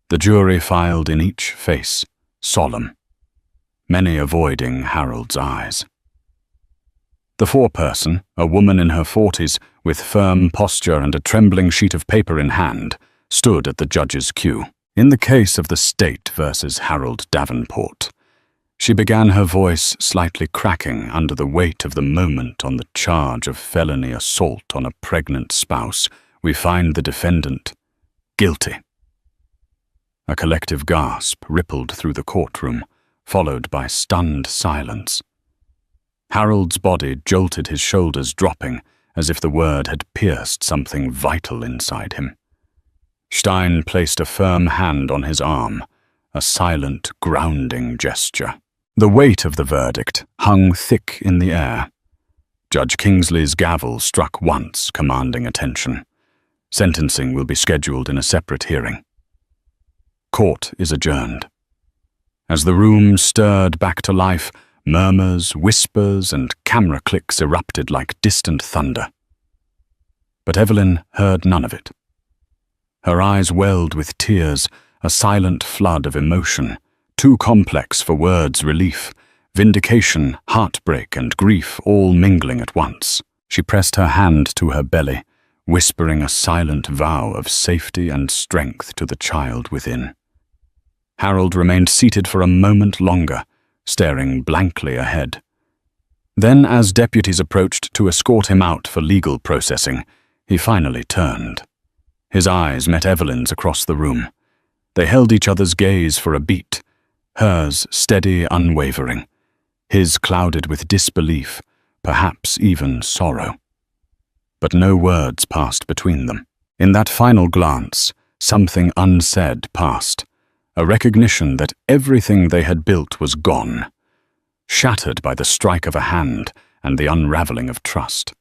The jury filed in each face, solemn, many avoiding Harold's eyes. The foreperson, a woman in her 40s, with firm posture and a trembling sheet of paper in hand, stood at the judge's cue. In the case of the state versus Harold Davenport, she began, her voice slightly cracking under the weight of the moment. On the charge of felony assault on a pregnant spouse, we find the defendant guilty. A collective gasp rippled through the courtroom, followed by stunned silence. Harold's body jolted, his shoulders dropping, as if the word had pierced something vital inside him. Stein placed a firm hand on his arm, a silent, grounding gesture. The weight of the verdict hung thick in the air. Judge Kingsley's gavel struck once, commanding attention. Sentencing will be scheduled in a separate hearing. Court is adjourned. As the room stirred back to life, murmurs, whispers, and camera clicks erupted like distant thunder. But Evelyn heard none of it. Her eyes welled with tears, a silent flood of emotion, too complex for words' relief, vindication, heartbreak, and grief all mingling at once. She pressed her hand to her belly, whispering a silent vow of safety and strength to the child within. Harold remained seated for a moment longer, staring blankly ahead. Then, as deputies approached to escort him out for legal processing, he finally turned. His eyes met Evelyn's across the room. They held each other's gaze for a beat, hers steady, unwavering, his clouded with disbelief, perhaps even sorrow. But no words passed between them. In that final glance, something unsaid passed, a recognition that everything they had built was gone, shattered by the strike of a hand and the unraveling of trust.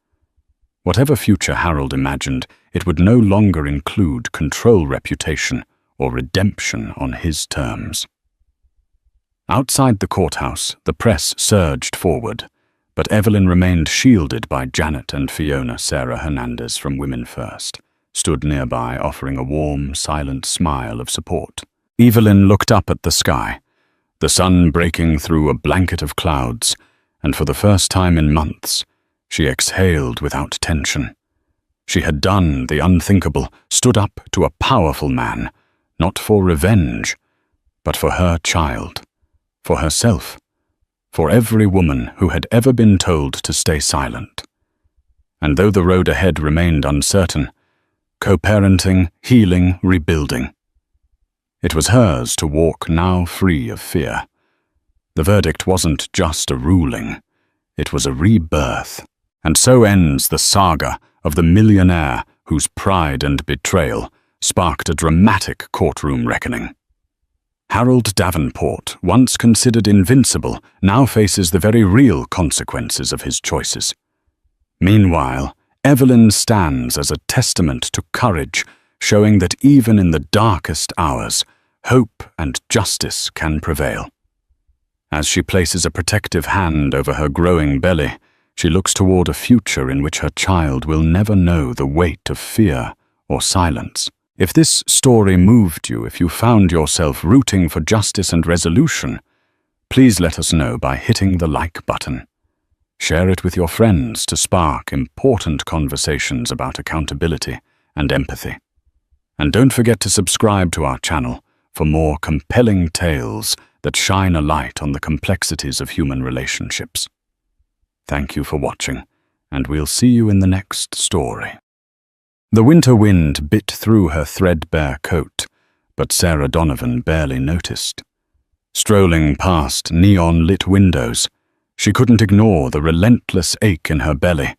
Whatever future Harold imagined, it would no longer include control, reputation, or redemption on his terms. Outside the courthouse, the press surged forward, but Evelyn remained shielded by Janet and Fiona Sarah Hernandez from Women First, stood nearby offering a warm, silent smile of support. Evelyn looked up at the sky, the sun breaking through a blanket of clouds, and for the first time in months, she exhaled without tension. She had done the unthinkable, stood up to a powerful man, not for revenge, but for her child, for herself, for every woman who had ever been told to stay silent. And though the road ahead remained uncertain, co-parenting, healing, rebuilding, it was hers to walk now free of fear. The verdict wasn't just a ruling, it was a rebirth. And so ends the saga of the millionaire whose pride and betrayal sparked a dramatic courtroom reckoning. Harold Davenport, once considered invincible, now faces the very real consequences of his choices. Meanwhile, Evelyn stands as a testament to courage, showing that even in the darkest hours, hope and justice can prevail. As she places a protective hand over her growing belly, she looks toward a future in which her child will never know the weight of fear or silence. If this story moved you, if you found yourself rooting for justice and resolution, please let us know by hitting the like button. Share it with your friends to spark important conversations about accountability and empathy. And don't forget to subscribe to our channel for more compelling tales that shine a light on the complexities of human relationships. Thank you for watching, and we'll see you in the next story. The winter wind bit through her threadbare coat, but Sarah Donovan barely noticed. Strolling past neon-lit windows, she couldn't ignore the relentless ache in her belly,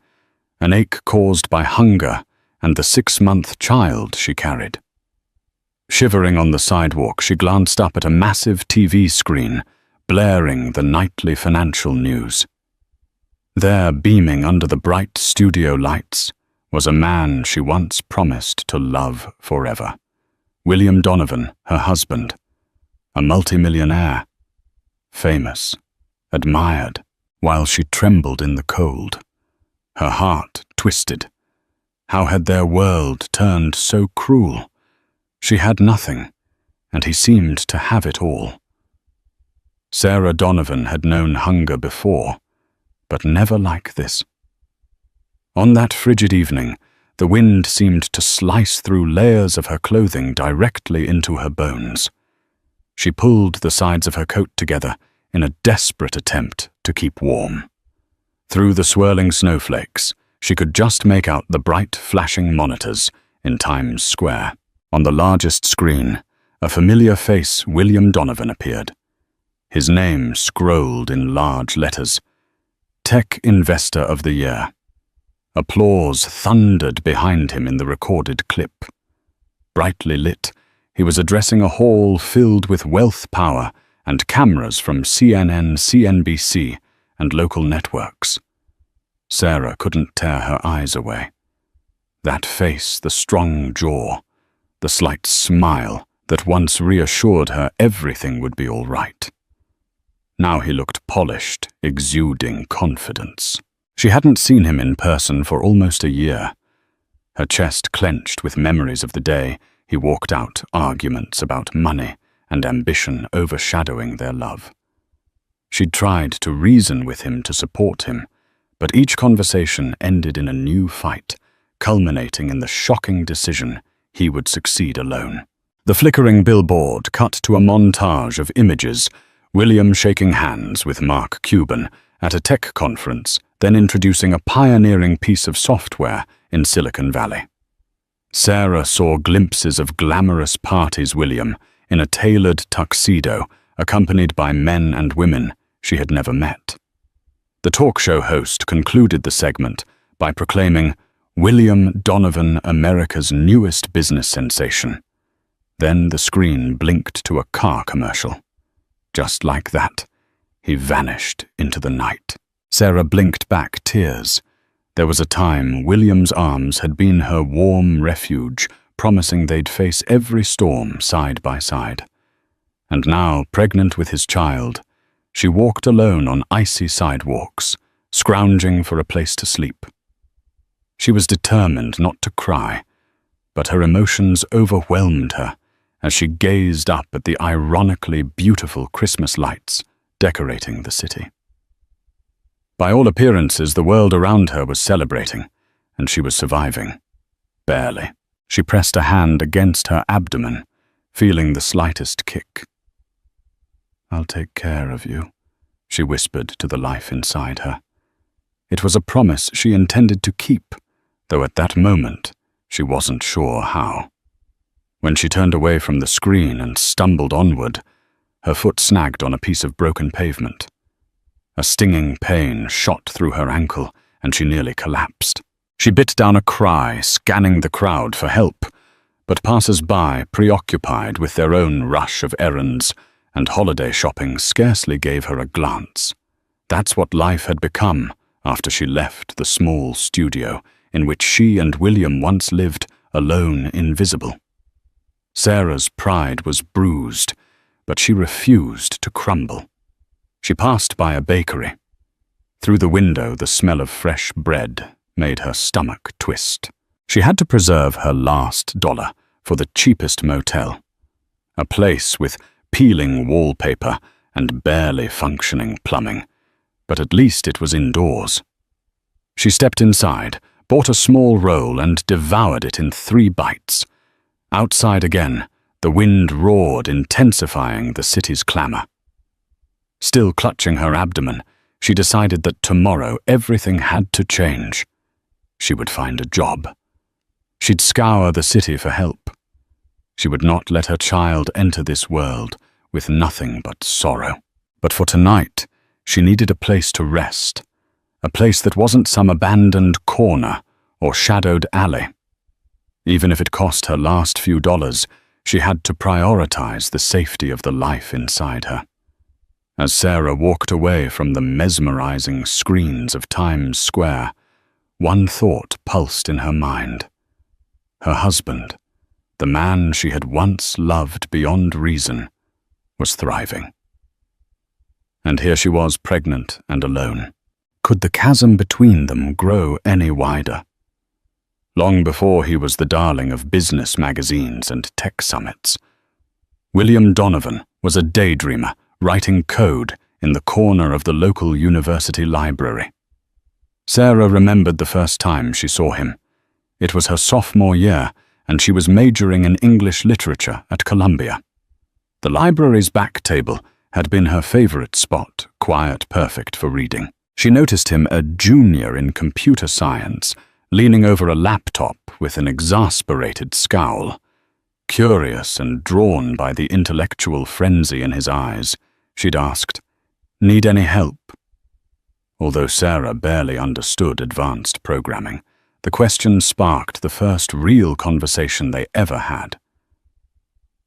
an ache caused by hunger and the 6-month child she carried. Shivering on the sidewalk, she glanced up at a massive TV screen, blaring the nightly financial news. There, beaming under the bright studio lights, was a man she once promised to love forever. William Donovan, her husband, a multimillionaire, famous, admired, while she trembled in the cold. Her heart twisted. How had their world turned so cruel? She had nothing, and he seemed to have it all. Sarah Donovan had known hunger before, but never like this. On that frigid evening, the wind seemed to slice through layers of her clothing directly into her bones. She pulled the sides of her coat together in a desperate attempt to keep warm. Through the swirling snowflakes, she could just make out the bright, flashing monitors in Times Square. On the largest screen, a familiar face, William Donovan, appeared. His name scrolled in large letters. Tech Investor of the Year. Applause thundered behind him in the recorded clip. Brightly lit, he was addressing a hall filled with wealth, power, and cameras from CNN, CNBC, and local networks. Sarah couldn't tear her eyes away. That face, the strong jaw, the slight smile that once reassured her everything would be all right. Now he looked polished, exuding confidence. She hadn't seen him in person for almost a year. Her chest clenched with memories of the day he walked out, arguments about money and ambition overshadowing their love. She'd tried to reason with him to support him, but each conversation ended in a new fight, culminating in the shocking decision he would succeed alone. The flickering billboard cut to a montage of images, William shaking hands with Mark Cuban at a tech conference, then introducing a pioneering piece of software in Silicon Valley. Sarah saw glimpses of glamorous parties William in a tailored tuxedo, accompanied by men and women she had never met. The talk show host concluded the segment by proclaiming, "William Donovan, America's newest business sensation." Then the screen blinked to a car commercial. Just like that, he vanished into the night. Sarah blinked back tears. There was a time William's arms had been her warm refuge, promising they'd face every storm side by side. And now, pregnant with his child, she walked alone on icy sidewalks, scrounging for a place to sleep. She was determined not to cry, but her emotions overwhelmed her as she gazed up at the ironically beautiful Christmas lights decorating the city. By all appearances, the world around her was celebrating, and she was surviving. Barely. She pressed a hand against her abdomen, feeling the slightest kick. "I'll take care of you," she whispered to the life inside her. It was a promise she intended to keep, though at that moment she wasn't sure how. When she turned away from the screen and stumbled onward, her foot snagged on a piece of broken pavement. A stinging pain shot through her ankle, and she nearly collapsed. She bit down a cry, scanning the crowd for help, but passers-by, preoccupied with their own rush of errands and holiday shopping, scarcely gave her a glance. That's what life had become after she left the small studio in which she and William once lived, alone, invisible. Sarah's pride was bruised, but she refused to crumble. She passed by a bakery. Through the window, the smell of fresh bread made her stomach twist. She had to preserve her last dollar for the cheapest motel, a place with peeling wallpaper and barely functioning plumbing, but at least it was indoors. She stepped inside, bought a small roll and devoured it in 3 bites. Outside again, the wind roared, intensifying the city's clamor. Still clutching her abdomen, she decided that tomorrow everything had to change. She would find a job. She'd scour the city for help. She would not let her child enter this world with nothing but sorrow. But for tonight, she needed a place to rest, a place that wasn't some abandoned corner or shadowed alley. Even if it cost her last few dollars, she had to prioritize the safety of the life inside her. As Sarah walked away from the mesmerizing screens of Times Square, one thought pulsed in her mind. Her husband, the man she had once loved beyond reason, was thriving. And here she was, pregnant and alone. Could the chasm between them grow any wider? Long before he was the darling of business magazines and tech summits, William Donovan was a daydreamer writing code in the corner of the local university library. Sarah remembered the first time she saw him. It was her sophomore year, and she was majoring in English literature at Columbia. The library's back table had been her favorite spot, quiet, perfect for reading. She noticed him, a junior in computer science, leaning over a laptop with an exasperated scowl. Curious and drawn by the intellectual frenzy in his eyes, she'd asked, "Need any help?" Although Sarah barely understood advanced programming, the question sparked the first real conversation they ever had.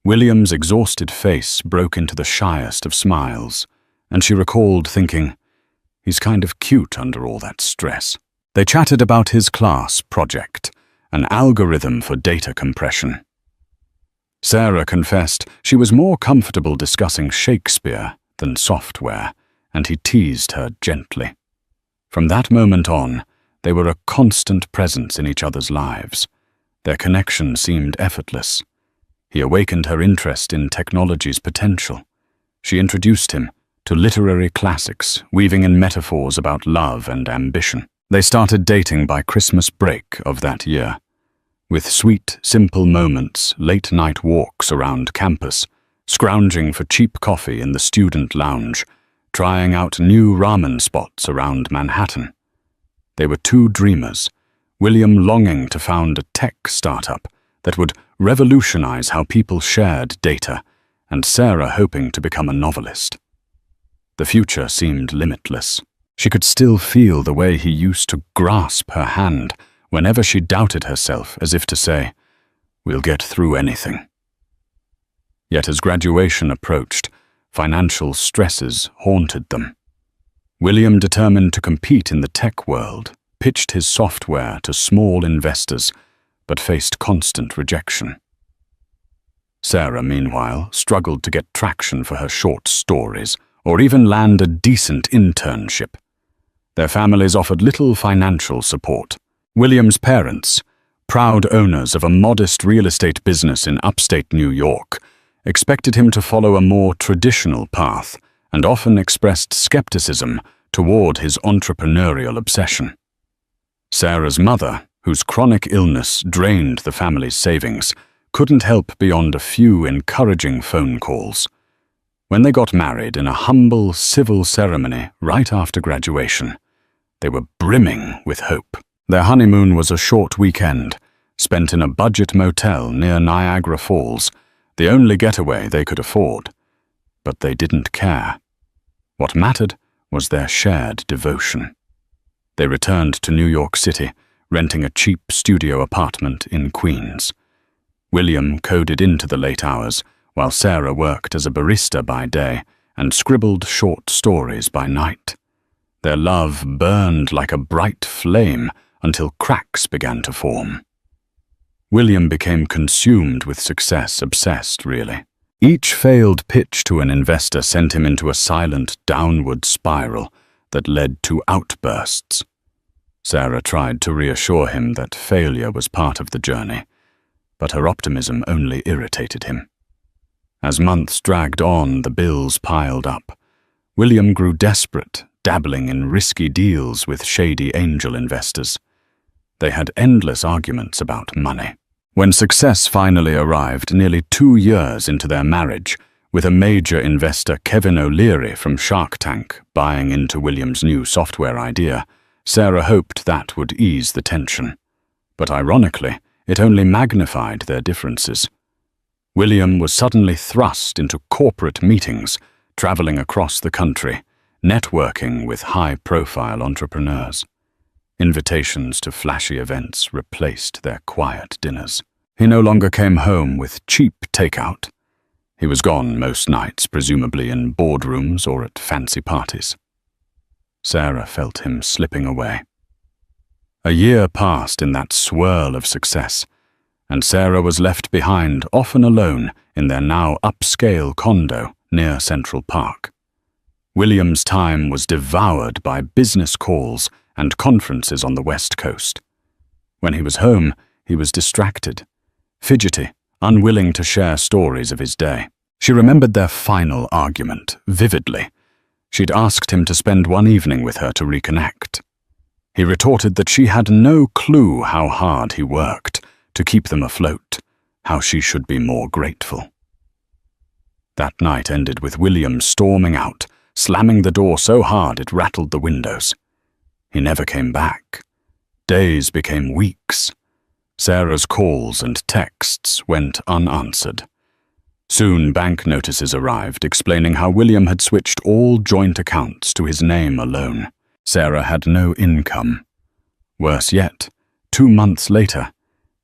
William's exhausted face broke into the shyest of smiles, and she recalled thinking, "He's kind of cute under all that stress." They chatted about his class project, an algorithm for data compression. Sarah confessed she was more comfortable discussing Shakespeare than software, and he teased her gently. From that moment on, they were a constant presence in each other's lives. Their connection seemed effortless. He awakened her interest in technology's potential. She introduced him to literary classics, weaving in metaphors about love and ambition. They started dating by Christmas break of that year, with sweet, simple moments, late-night walks around campus, scrounging for cheap coffee in the student lounge, trying out new ramen spots around Manhattan. They were two dreamers, William longing to found a tech startup that would revolutionize how people shared data, and Sarah hoping to become a novelist. The future seemed limitless. She could still feel the way he used to grasp her hand whenever she doubted herself, as if to say, "We'll get through anything." Yet as graduation approached, financial stresses haunted them. William, determined to compete in the tech world, pitched his software to small investors, but faced constant rejection. Sarah, meanwhile, struggled to get traction for her short stories, or even land a decent internship. Their families offered little financial support. William's parents, proud owners of a modest real estate business in upstate New York, expected him to follow a more traditional path and often expressed skepticism toward his entrepreneurial obsession. Sarah's mother, whose chronic illness drained the family's savings, couldn't help beyond a few encouraging phone calls. When they got married in a humble civil ceremony right after graduation, they were brimming with hope. Their honeymoon was a short weekend, spent in a budget motel near Niagara Falls, the only getaway they could afford. But they didn't care. What mattered was their shared devotion. They returned to New York City, renting a cheap studio apartment in Queens. William coded into the late hours, while Sarah worked as a barista by day and scribbled short stories by night. Their love burned like a bright flame until cracks began to form. William became consumed with success, obsessed, really. Each failed pitch to an investor sent him into a silent downward spiral that led to outbursts. Sarah tried to reassure him that failure was part of the journey, but her optimism only irritated him. As months dragged on, the bills piled up. William grew desperate, dabbling in risky deals with shady angel investors. They had endless arguments about money. When success finally arrived nearly 2 years into their marriage, with a major investor, Kevin O'Leary from Shark Tank, buying into William's new software idea, Sarah hoped that would ease the tension. But ironically, it only magnified their differences. William was suddenly thrust into corporate meetings, traveling across the country, networking with high-profile entrepreneurs. Invitations to flashy events replaced their quiet dinners. He no longer came home with cheap takeout. He was gone most nights, presumably in boardrooms or at fancy parties. Sarah felt him slipping away. A year passed in that swirl of success, and Sarah was left behind, often alone, in their now upscale condo near Central Park. William's time was devoured by business calls and conferences on the West Coast. When he was home, he was distracted, fidgety, unwilling to share stories of his day. She remembered their final argument vividly. She'd asked him to spend one evening with her to reconnect. He retorted that she had no clue how hard he worked to keep them afloat, how she should be more grateful. That night ended with William storming out, slamming the door so hard it rattled the windows. He never came back. Days became weeks. Sarah's calls and texts went unanswered. Soon bank notices arrived explaining how William had switched all joint accounts to his name alone. Sarah had no income. Worse yet, 2 months later,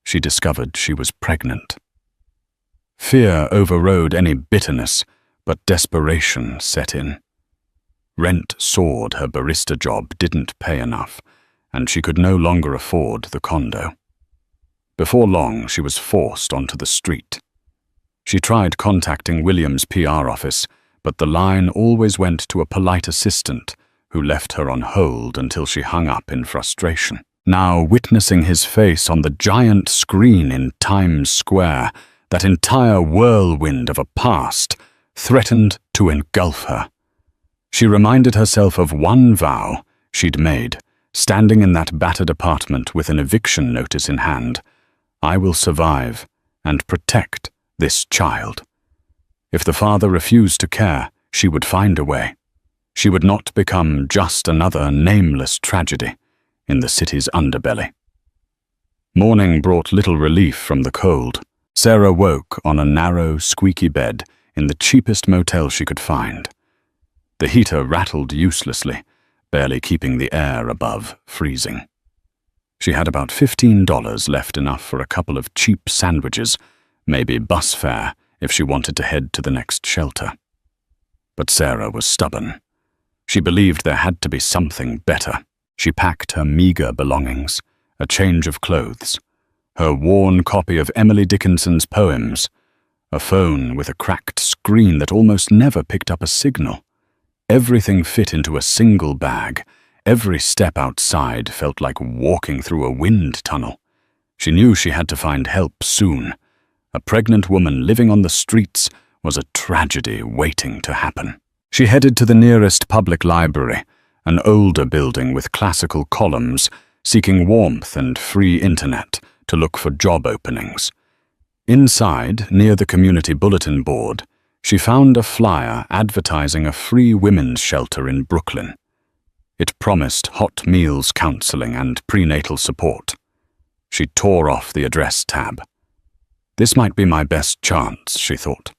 she discovered she was pregnant. Fear overrode any bitterness, but desperation set in. Rent soared, her barista job didn't pay enough, and she could no longer afford the condo. Before long, she was forced onto the street. She tried contacting William's PR office, but the line always went to a polite assistant who left her on hold until she hung up in frustration. Now, witnessing his face on the giant screen in Times Square, that entire whirlwind of a past threatened to engulf her. She reminded herself of one vow she'd made, standing in that battered apartment with an eviction notice in hand. I will survive and protect this child. If the father refused to care, she would find a way. She would not become just another nameless tragedy in the city's underbelly. Morning brought little relief from the cold. Sarah woke on a narrow, squeaky bed in the cheapest motel she could find. The heater rattled uselessly, barely keeping the air above freezing. She had about $15, left enough for a couple of cheap sandwiches, maybe bus fare if she wanted to head to the next shelter. But Sarah was stubborn. She believed there had to be something better. She packed her meager belongings, a change of clothes, her worn copy of Emily Dickinson's poems, a phone with a cracked screen that almost never picked up a signal. Everything fit into a single bag. Every step outside felt like walking through a wind tunnel. She knew she had to find help soon. A pregnant woman living on the streets was a tragedy waiting to happen. She headed to the nearest public library, an older building with classical columns, seeking warmth and free internet to look for job openings. Inside, near the community bulletin board, she found a flyer advertising a free women's shelter in Brooklyn. It promised hot meals counseling and prenatal support. She tore off the address tab. This might be my best chance, she thought,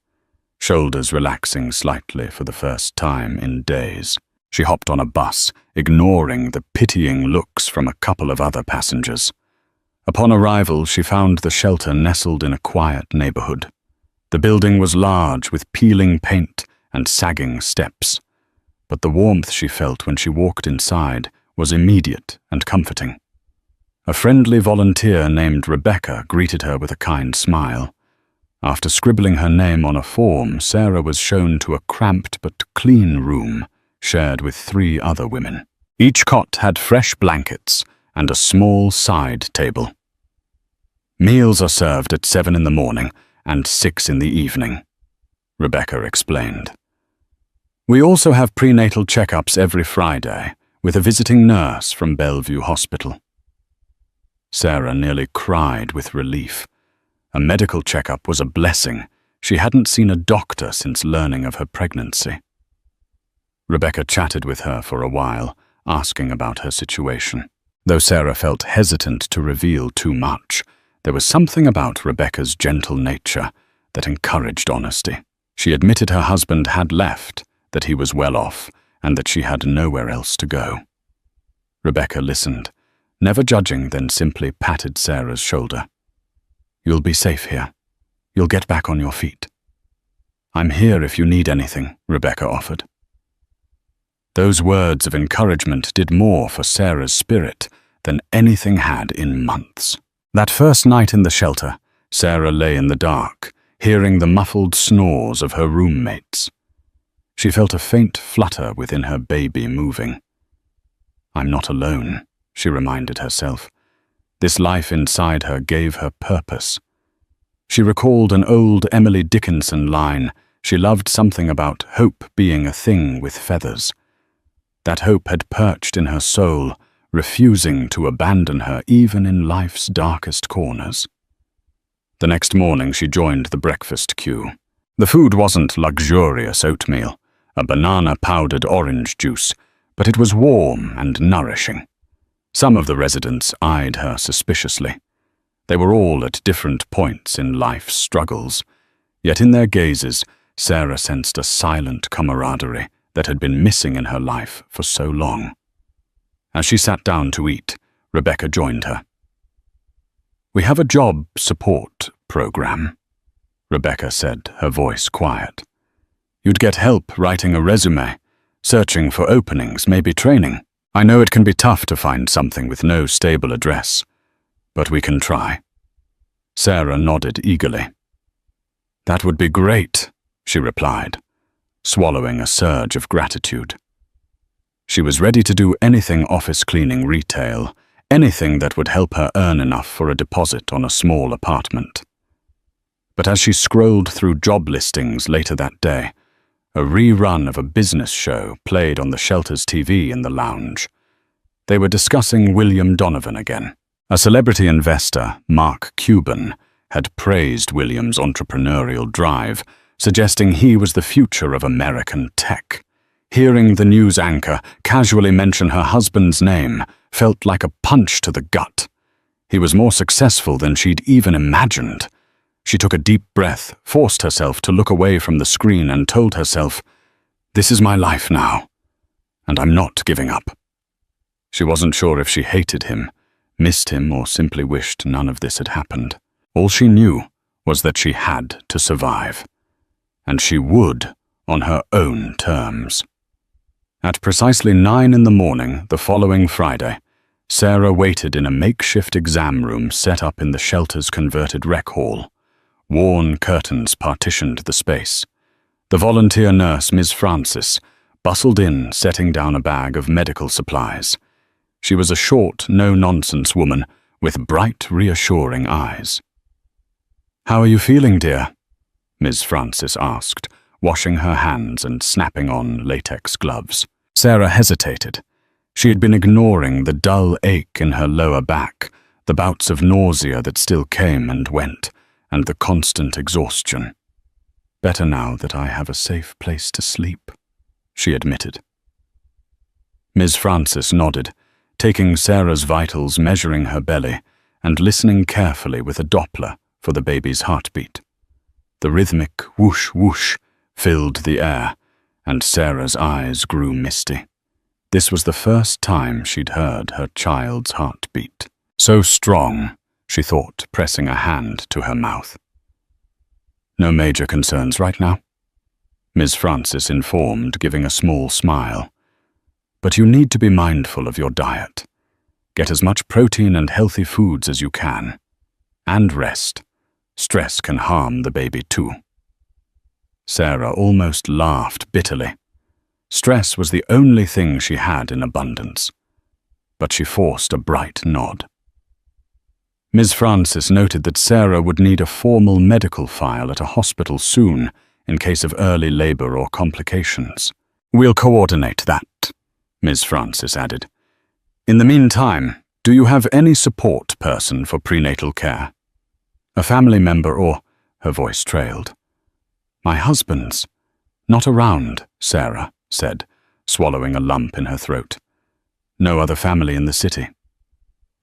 shoulders relaxing slightly for the first time in days. She hopped on a bus, ignoring the pitying looks from a couple of other passengers. Upon arrival, she found the shelter nestled in a quiet neighborhood. The building was large, with peeling paint and sagging steps, but the warmth she felt when she walked inside was immediate and comforting. A friendly volunteer named Rebecca greeted her with a kind smile. After scribbling her name on a form, Sarah was shown to a cramped but clean room shared with 3 other women. Each cot had fresh blankets and a small side table. Meals are served at 7 in the morning and 6 in the evening, Rebecca explained. We also have prenatal checkups every Friday with a visiting nurse from Bellevue Hospital. Sarah nearly cried with relief. A medical checkup was a blessing. She hadn't seen a doctor since learning of her pregnancy. Rebecca chatted with her for a while, asking about her situation. Though Sarah felt hesitant to reveal too much, there was something about Rebecca's gentle nature that encouraged honesty. She admitted her husband had left, that he was well off, and that she had nowhere else to go. Rebecca listened, never judging, then simply patted Sarah's shoulder. You'll be safe here. You'll get back on your feet. I'm here if you need anything, Rebecca offered. Those words of encouragement did more for Sarah's spirit than anything had in months. That first night in the shelter, Sarah lay in the dark, hearing the muffled snores of her roommates. She felt a faint flutter within her baby moving. I'm not alone, she reminded herself. This life inside her gave her purpose. She recalled an old Emily Dickinson line. She loved something about hope being a thing with feathers. That hope had perched in her soul, refusing to abandon her even in life's darkest corners. The next morning she joined the breakfast queue. The food wasn't luxurious oatmeal, a banana-powdered orange juice, but it was warm and nourishing. Some of the residents eyed her suspiciously. They were all at different points in life's struggles, yet in their gazes, Sarah sensed a silent camaraderie that had been missing in her life for so long. As she sat down to eat, Rebecca joined her. We have a job support program, Rebecca said, her voice quiet. You'd get help writing a resume, searching for openings, maybe training. I know it can be tough to find something with no stable address, but we can try. Sarah nodded eagerly. That would be great, she replied. swallowing a surge of gratitude. She was ready to do anything office cleaning retail, anything that would help her earn enough for a deposit on a small apartment. But as she scrolled through job listings later that day, a rerun of a business show played on the shelter's TV in the lounge. They were discussing William Donovan again. A celebrity investor, Mark Cuban, had praised William's entrepreneurial drive, suggesting he was the future of American tech. Hearing the news anchor casually mention her husband's name felt like a punch to the gut. He was more successful than she'd even imagined. She took a deep breath, forced herself to look away from the screen and told herself, "This is my life now, and I'm not giving up." She wasn't sure if she hated him, missed him, or simply wished none of this had happened. All she knew was that she had to survive, and she would on her own terms. At precisely 9 in the morning the following Friday, Sarah waited in a makeshift exam room set up in the shelter's converted rec hall. Worn curtains partitioned the space. The volunteer nurse, Ms. Francis, bustled in, setting down a bag of medical supplies. She was a short, no-nonsense woman with bright, reassuring eyes. "How are you feeling, dear?" Ms. Francis asked, washing her hands and snapping on latex gloves. Sarah hesitated. She had been ignoring the dull ache in her lower back, the bouts of nausea that still came and went, and the constant exhaustion. "Better now that I have a safe place to sleep," she admitted. Ms. Francis nodded, taking Sarah's vitals, measuring her belly, and listening carefully with a Doppler for the baby's heartbeat. The rhythmic whoosh whoosh filled the air, and Sarah's eyes grew misty. This was the first time she'd heard her child's heartbeat. So strong, she thought, pressing a hand to her mouth. "No major concerns right now?" Ms. Francis informed, giving a small smile. "But you need to be mindful of your diet. Get as much protein and healthy foods as you can. And rest. Stress can harm the baby too." Sarah almost laughed bitterly. Stress was the only thing she had in abundance. But she forced a bright nod. Ms. Francis noted that Sarah would need a formal medical file at a hospital soon in case of early labor or complications. "We'll coordinate that," Ms. Francis added. "In the meantime, do you have any support person for prenatal care? A family member or—" her voice trailed. "My husband's not around," Sarah said, swallowing a lump in her throat. "No other family in the city."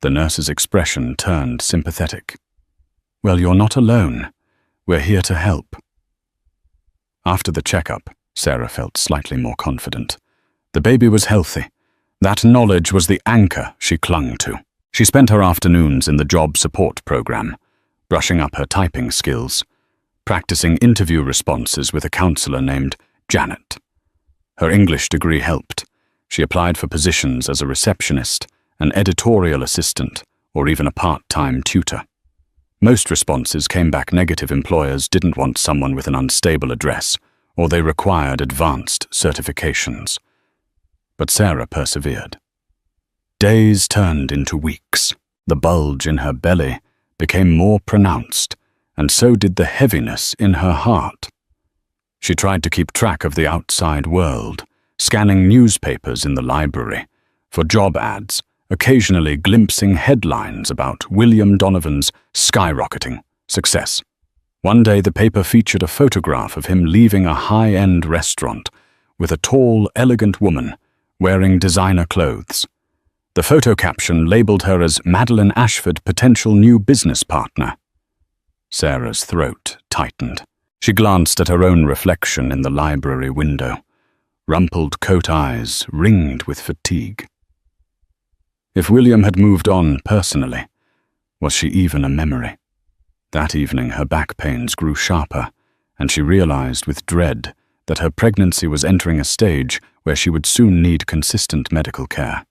The nurse's expression turned sympathetic. "Well, you're not alone. We're here to help." After the checkup, Sarah felt slightly more confident. The baby was healthy. That knowledge was the anchor she clung to. She spent her afternoons in the job support program, brushing up her typing skills, practicing interview responses with a counselor named Janet. Her English degree helped. She applied for positions as a receptionist, an editorial assistant, or even a part-time tutor. Most responses came back negative. Employers didn't want someone with an unstable address, or they required advanced certifications. But Sarah persevered. Days turned into weeks. The bulge in her belly became more pronounced, and so did the heaviness in her heart. She tried to keep track of the outside world, scanning newspapers in the library for job ads, occasionally glimpsing headlines about William Donovan's skyrocketing success. One day the paper featured a photograph of him leaving a high-end restaurant with a tall, elegant woman wearing designer clothes. The photo caption labeled her as Madeline Ashford, potential new business partner. Sarah's throat tightened. She glanced at her own reflection in the library window. Rumpled coat eyes ringed with fatigue. If William had moved on personally, was she even a memory? That evening her back pains grew sharper, and she realized with dread that her pregnancy was entering a stage where she would soon need consistent medical care.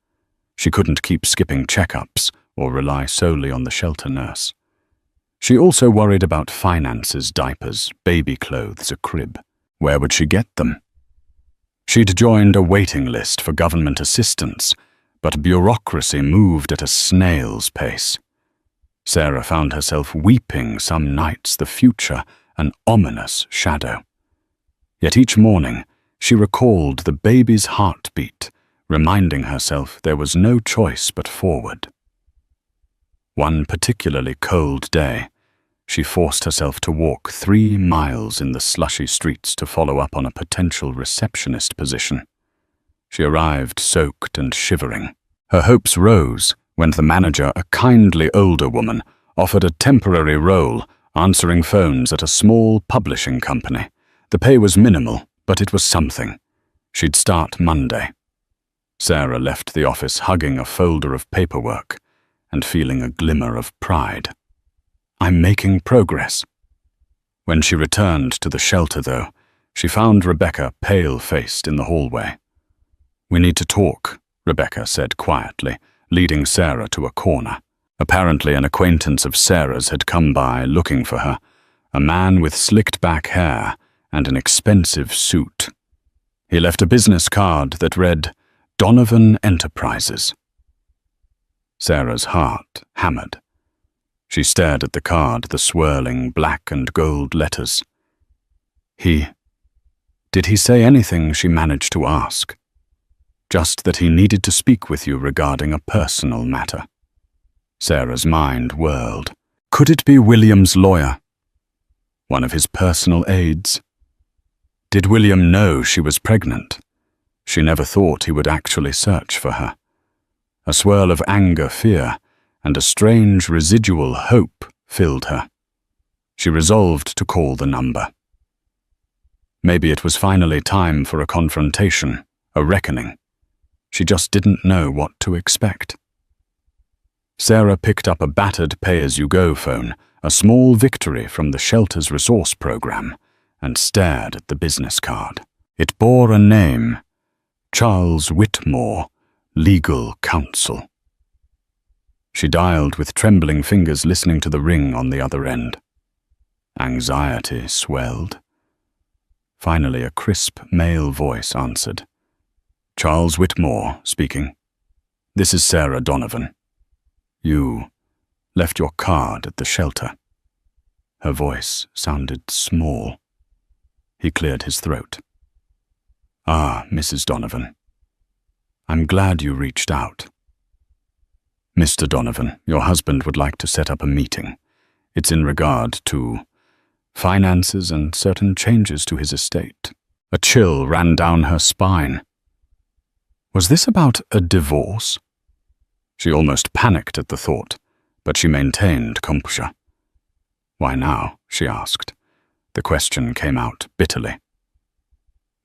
She couldn't keep skipping checkups or rely solely on the shelter nurse. She also worried about finances, diapers, baby clothes, a crib. Where would she get them? She'd joined a waiting list for government assistance, but bureaucracy moved at a snail's pace. Sarah found herself weeping some nights, the future an ominous shadow. Yet each morning she recalled the baby's heartbeat, reminding herself there was no choice but forward. One particularly cold day, she forced herself to walk 3 miles in the slushy streets to follow up on a potential receptionist position. She arrived soaked and shivering. Her hopes rose when the manager, a kindly older woman, offered a temporary role answering phones at a small publishing company. The pay was minimal, but it was something. She'd start Monday. Sarah left the office hugging a folder of paperwork and feeling a glimmer of pride. I'm making progress. When she returned to the shelter, though, she found Rebecca pale-faced in the hallway. We need to talk, Rebecca said quietly, leading Sarah to a corner. Apparently an acquaintance of Sarah's had come by looking for her, a man with slicked-back hair and an expensive suit. He left a business card that read, Donovan Enterprises. Sarah's heart hammered. She stared at the card, the swirling black and gold letters. Did he say anything she managed to ask? Just that he needed to speak with you regarding a personal matter. Sarah's mind whirled. Could it be William's lawyer? One of his personal aides? Did William know she was pregnant? She never thought he would actually search for her. A swirl of anger, fear, and a strange residual hope filled her. She resolved to call the number. Maybe it was finally time for a confrontation, a reckoning. She just didn't know what to expect. Sarah picked up a battered pay-as-you-go phone, a small victory from the shelter's resource program, and stared at the business card. It bore a name, Charles Whitmore, Legal Counsel. She dialed with trembling fingers, listening to the ring on the other end. Anxiety swelled. Finally, a crisp male voice answered. Charles Whitmore speaking. This is Sarah Donovan. You left your card at the shelter. Her voice sounded small. He cleared his throat. Ah, Mrs. Donovan. I'm glad you reached out. Mr. Donovan, your husband would like to set up a meeting. It's in regard to finances and certain changes to his estate. A chill ran down her spine. Was this about a divorce? She almost panicked at the thought, but she maintained composure. Why now? She asked. The question came out bitterly.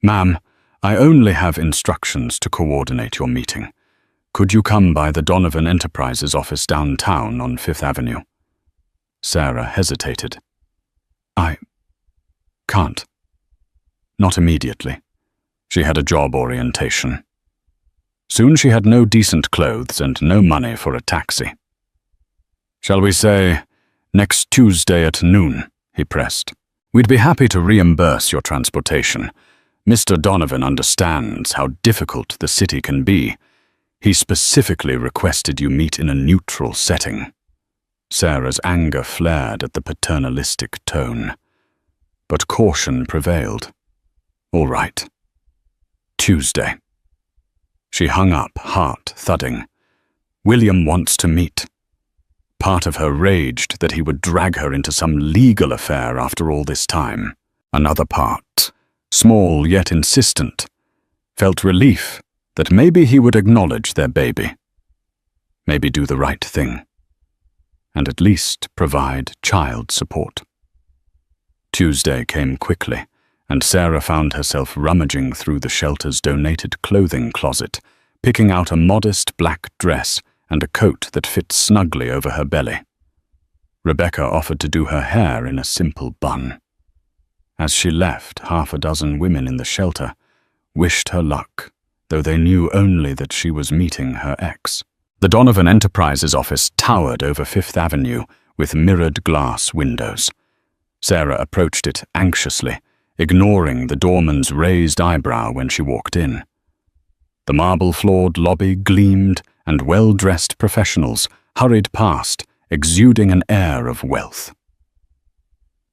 Ma'am, I only have instructions to coordinate your meeting. Could you come by the Donovan Enterprises office downtown on 5th Avenue? Sarah hesitated. I can't. Not immediately. She had a job orientation. Soon she had no decent clothes and no money for a taxi. Shall we say, next Tuesday at noon, he pressed. We'd be happy to reimburse your transportation. Mr. Donovan understands how difficult the city can be. He specifically requested you meet in a neutral setting. Sarah's anger flared at the paternalistic tone. But caution prevailed. All right. Tuesday. She hung up, heart thudding. William wants to meet. Part of her raged that he would drag her into some legal affair after all this time. Another part, small yet insistent, felt relief that maybe he would acknowledge their baby. Maybe do the right thing. And at least provide child support. Tuesday came quickly, and Sarah found herself rummaging through the shelter's donated clothing closet, picking out a modest black dress and a coat that fit snugly over her belly. Rebecca offered to do her hair in a simple bun. As she left, 6 women in the shelter wished her luck, though they knew only that she was meeting her ex. The Donovan Enterprises office towered over 5th Avenue with mirrored glass windows. Sarah approached it anxiously, ignoring the doorman's raised eyebrow when she walked in. The marble-floored lobby gleamed, and well-dressed professionals hurried past, exuding an air of wealth.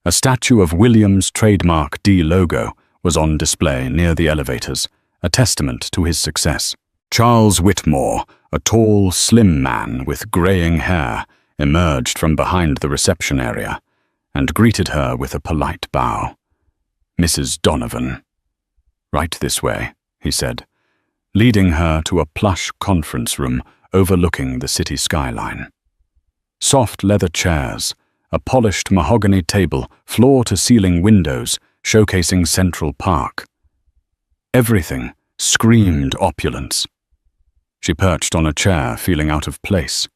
A statue of William's trademark D logo was on display near the elevators, a testament to his success. Charles Whitmore, a tall, slim man with greying hair, emerged from behind the reception area and greeted her with a polite bow. "Mrs. Donovan." "Right this way," he said, leading her to a plush conference room overlooking the city skyline. Soft leather chairs, a polished mahogany table, floor-to-ceiling windows showcasing Central Park. Everything screamed opulence. She perched on a chair, feeling out of place.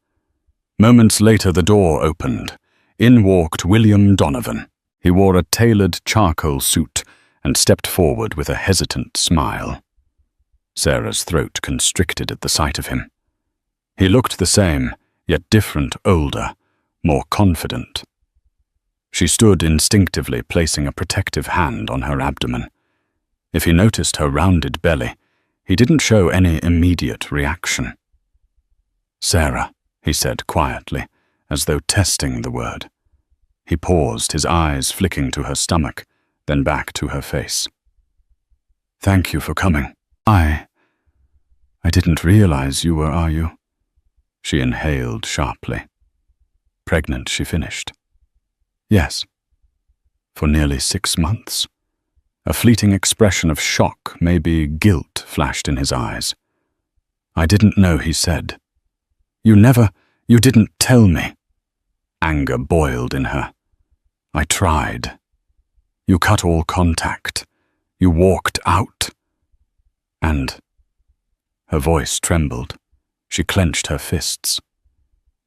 Moments later, the door opened. In walked William Donovan. He wore a tailored charcoal suit and stepped forward with a hesitant smile. Sarah's throat constricted at the sight of him. He looked the same, yet different, older, more confident. She stood instinctively, placing a protective hand on her abdomen. If he noticed her rounded belly, he didn't show any immediate reaction. "Sarah," he said quietly, as though testing the word. He paused, his eyes flicking to her stomach, then back to her face. "Thank you for coming. I didn't realize you were, are you?" She inhaled sharply. "Pregnant," she finished. "Yes. For nearly 6 months." A fleeting expression of shock, maybe guilt, flashed in his eyes. "I didn't know," he said. You didn't tell me." Anger boiled in her. "I tried. You cut all contact. You walked out. And..." Her voice trembled. She clenched her fists.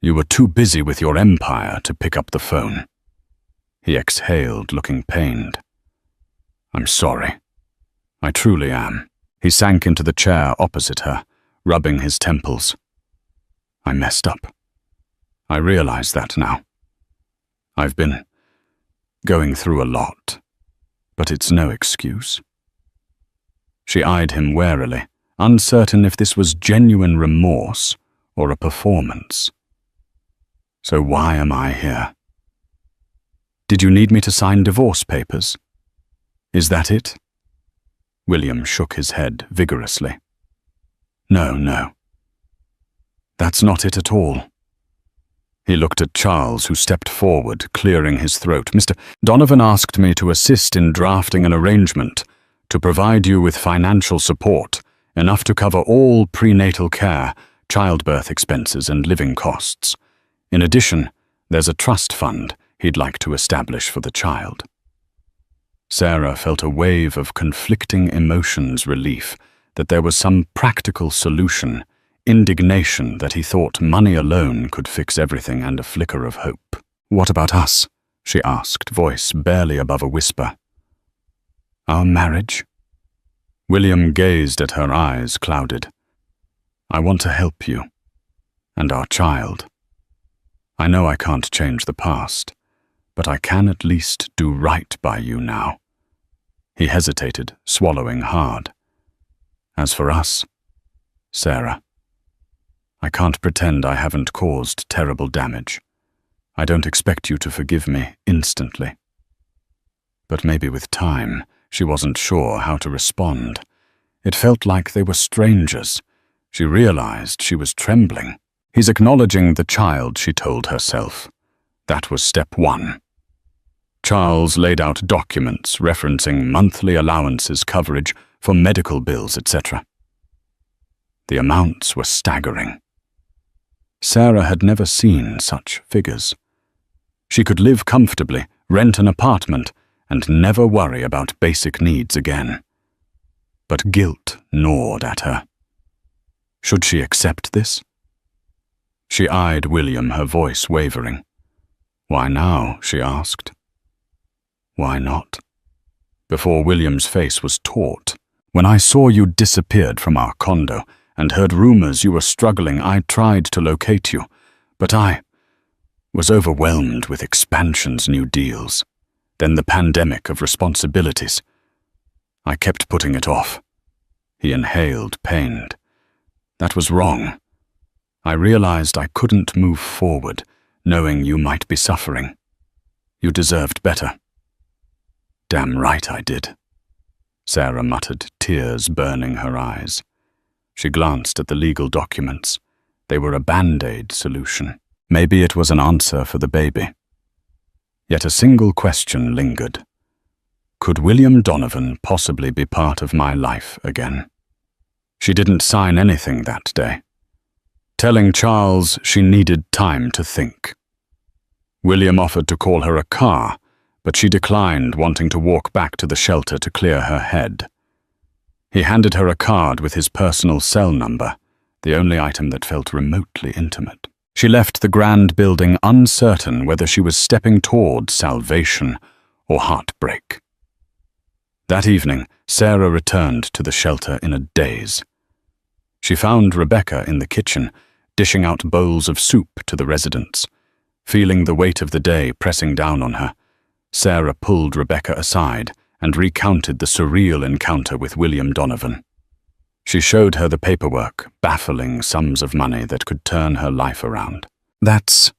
"You were too busy with your empire to pick up the phone." He exhaled, looking pained. "I'm sorry. I truly am." He sank into the chair opposite her, rubbing his temples. "I messed up. I realize that now. I've been going through a lot, but it's no excuse." She eyed him warily, uncertain if this was genuine remorse or a performance. "So why am I here? Did you need me to sign divorce papers? Is that it?" William shook his head vigorously. No. That's not it at all." He looked at Charles, who stepped forward, clearing his throat. "Mr. Donovan asked me to assist in drafting an arrangement to provide you with financial support, enough to cover all prenatal care, childbirth expenses, and living costs. In addition, there's a trust fund he'd like to establish for the child." Sarah felt a wave of conflicting emotions, relief that there was some practical solution, indignation that he thought money alone could fix everything, and a flicker of hope. "What about us?" she asked, voice barely above a whisper. "Our marriage?" William gazed at her, eyes clouded. "I want to help you. And our child. I know I can't change the past, but I can at least do right by you now." He hesitated, swallowing hard. "As for us, Sarah, I can't pretend I haven't caused terrible damage. I don't expect you to forgive me instantly." But maybe with time, she wasn't sure how to respond. It felt like they were strangers. She realized she was trembling. "He's acknowledging the child," she told herself. That was step 1. Charles laid out documents referencing monthly allowances, coverage for medical bills, etc. The amounts were staggering. Sarah had never seen such figures. She could live comfortably, rent an apartment, and never worry about basic needs again. But guilt gnawed at her. Should she accept this? She eyed William, her voice wavering. "Why now?" she asked. "Why not?" Before William's face was taut. "When I saw you disappeared from our condo and heard rumors you were struggling, I tried to locate you, but I was overwhelmed with expansions, new deals. then the pandemic of responsibilities. I kept putting it off. He inhaled, pained. That was wrong. I realized I couldn't move forward, knowing you might be suffering. You deserved better. Damn right I did, Sarah muttered, tears burning her eyes. She glanced at the legal documents. They were a band-aid solution. Maybe it was an answer for the baby. Yet a single question lingered. Could William Donovan possibly be part of my life again? She didn't sign anything that day, telling Charles she needed time to think. William offered to call her a car, but she declined, wanting to walk back to the shelter to clear her head. He handed her a card with his personal cell number, the only item that felt remotely intimate. She left the grand building uncertain whether she was stepping toward salvation or heartbreak. That evening, Sarah returned to the shelter in a daze. She found Rebecca in the kitchen, dishing out bowls of soup to the residents. Feeling the weight of the day pressing down on her, Sarah pulled Rebecca aside and recounted the surreal encounter with William Donovan. She showed her the paperwork, baffling sums of money that could turn her life around. That's...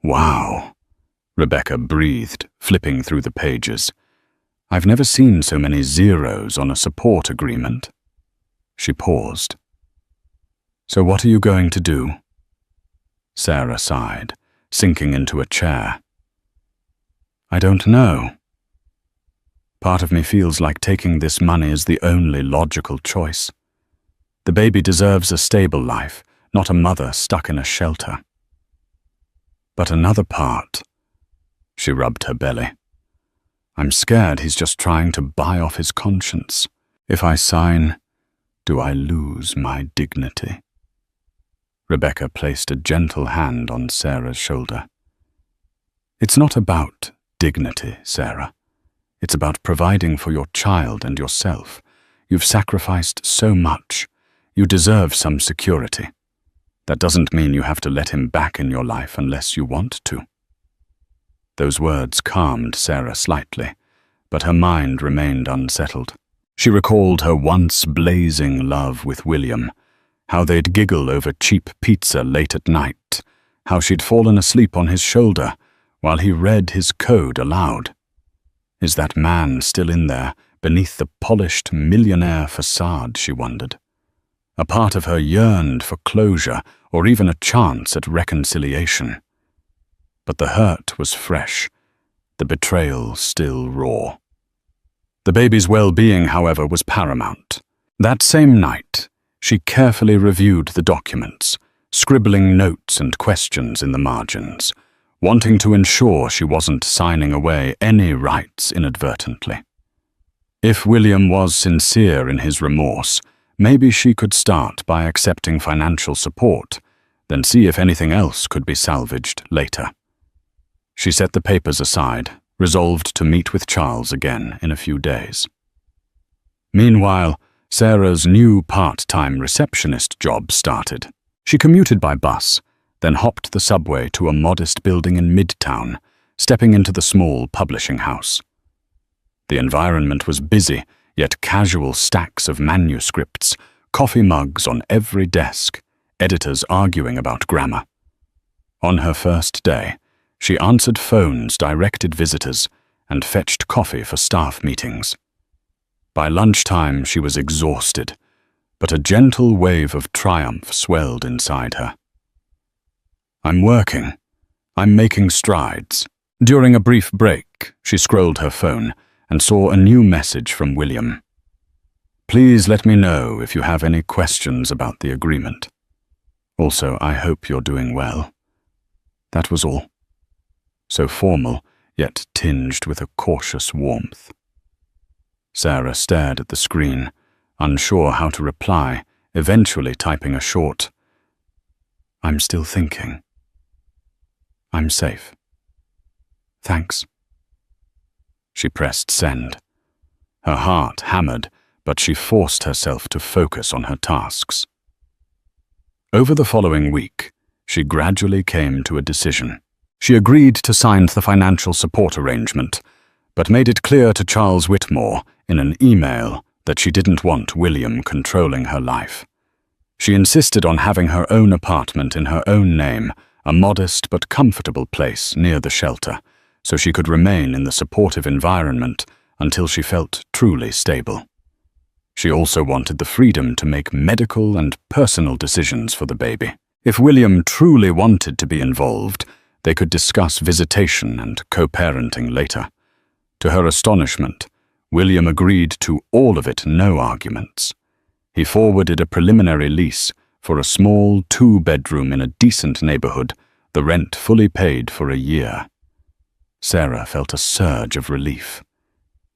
wow, Rebecca breathed, flipping through the pages. I've never seen so many zeros on a support agreement. She paused. So what are you going to do? Sarah sighed, sinking into a chair. I don't know. Part of me feels like taking this money is the only logical choice. The baby deserves a stable life, not a mother stuck in a shelter. But another part, she rubbed her belly. I'm scared he's just trying to buy off his conscience. If I sign, do I lose my dignity? Rebecca placed a gentle hand on Sarah's shoulder. It's not about dignity, Sarah. It's about providing for your child and yourself. You've sacrificed so much. You deserve some security. That doesn't mean you have to let him back in your life unless you want to. Those words calmed Sarah slightly, but her mind remained unsettled. She recalled her once blazing love with William, how they'd giggle over cheap pizza late at night, how she'd fallen asleep on his shoulder while he read his code aloud. Is that man still in there, beneath the polished millionaire facade, she wondered. A part of her yearned for closure or even a chance at reconciliation. But the hurt was fresh, the betrayal still raw. The baby's well-being, however, was paramount. That same night, she carefully reviewed the documents, scribbling notes and questions in the margins, wanting to ensure she wasn't signing away any rights inadvertently. If William was sincere in his remorse, maybe she could start by accepting financial support, then see if anything else could be salvaged later. She set the papers aside, resolved to meet with Charles again in a few days. Meanwhile, Sarah's new part-time receptionist job started. She commuted by bus, then hopped the subway to a modest building in Midtown, stepping into the small publishing house. The environment was busy, yet casual stacks of manuscripts, coffee mugs on every desk, editors arguing about grammar. On her first day, she answered phones, directed visitors, and fetched coffee for staff meetings. By lunchtime, she was exhausted, but a gentle wave of triumph swelled inside her. I'm working. I'm making strides. During a brief break, she scrolled her phone and saw a new message from William. Please let me know if you have any questions about the agreement. Also, I hope you're doing well. That was all. So formal, yet tinged with a cautious warmth. Sarah stared at the screen, unsure how to reply, eventually typing a short, I'm still thinking. I'm safe. Thanks. She pressed send. Her heart hammered, but she forced herself to focus on her tasks. Over the following week, she gradually came to a decision. She agreed to sign the financial support arrangement, but made it clear to Charles Whitmore in an email that she didn't want William controlling her life. She insisted on having her own apartment in her own name, a modest but comfortable place near the shelter, so she could remain in the supportive environment until she felt truly stable. She also wanted the freedom to make medical and personal decisions for the baby. If William truly wanted to be involved, they could discuss visitation and co-parenting later. To her astonishment, William agreed to all of it, no arguments. He forwarded a preliminary lease for a small 2-bedroom in a decent neighborhood, the rent fully paid for a year. Sarah felt a surge of relief.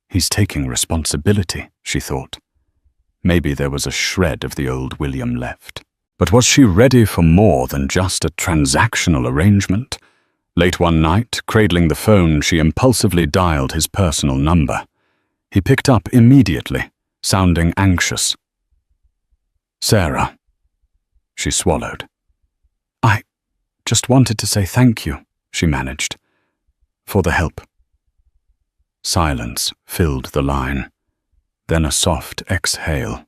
He's taking responsibility, she thought. Maybe there was a shred of the old William left. But was she ready for more than just a transactional arrangement? Late one night, cradling the phone, she impulsively dialed his personal number. He picked up immediately, sounding anxious. "Sarah." She swallowed. "I just wanted to say thank you," she managed, "for the help." Silence filled the line, then a soft exhale.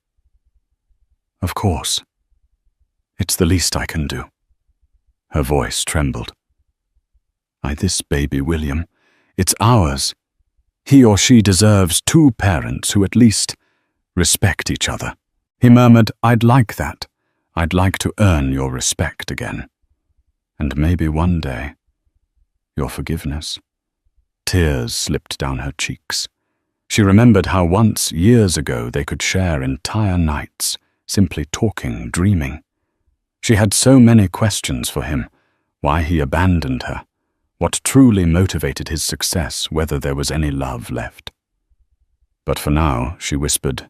"Of course. It's the least I can do." Her voice trembled. This baby, William, it's ours. He or she deserves 2 parents who at least respect each other." He murmured, "I'd like that. I'd like to earn your respect again. And maybe one day, your forgiveness." Tears slipped down her cheeks. She remembered how once, years ago, they could share entire nights, simply talking, dreaming. She had so many questions for him: why he abandoned her, what truly motivated his success, whether there was any love left. But for now, she whispered,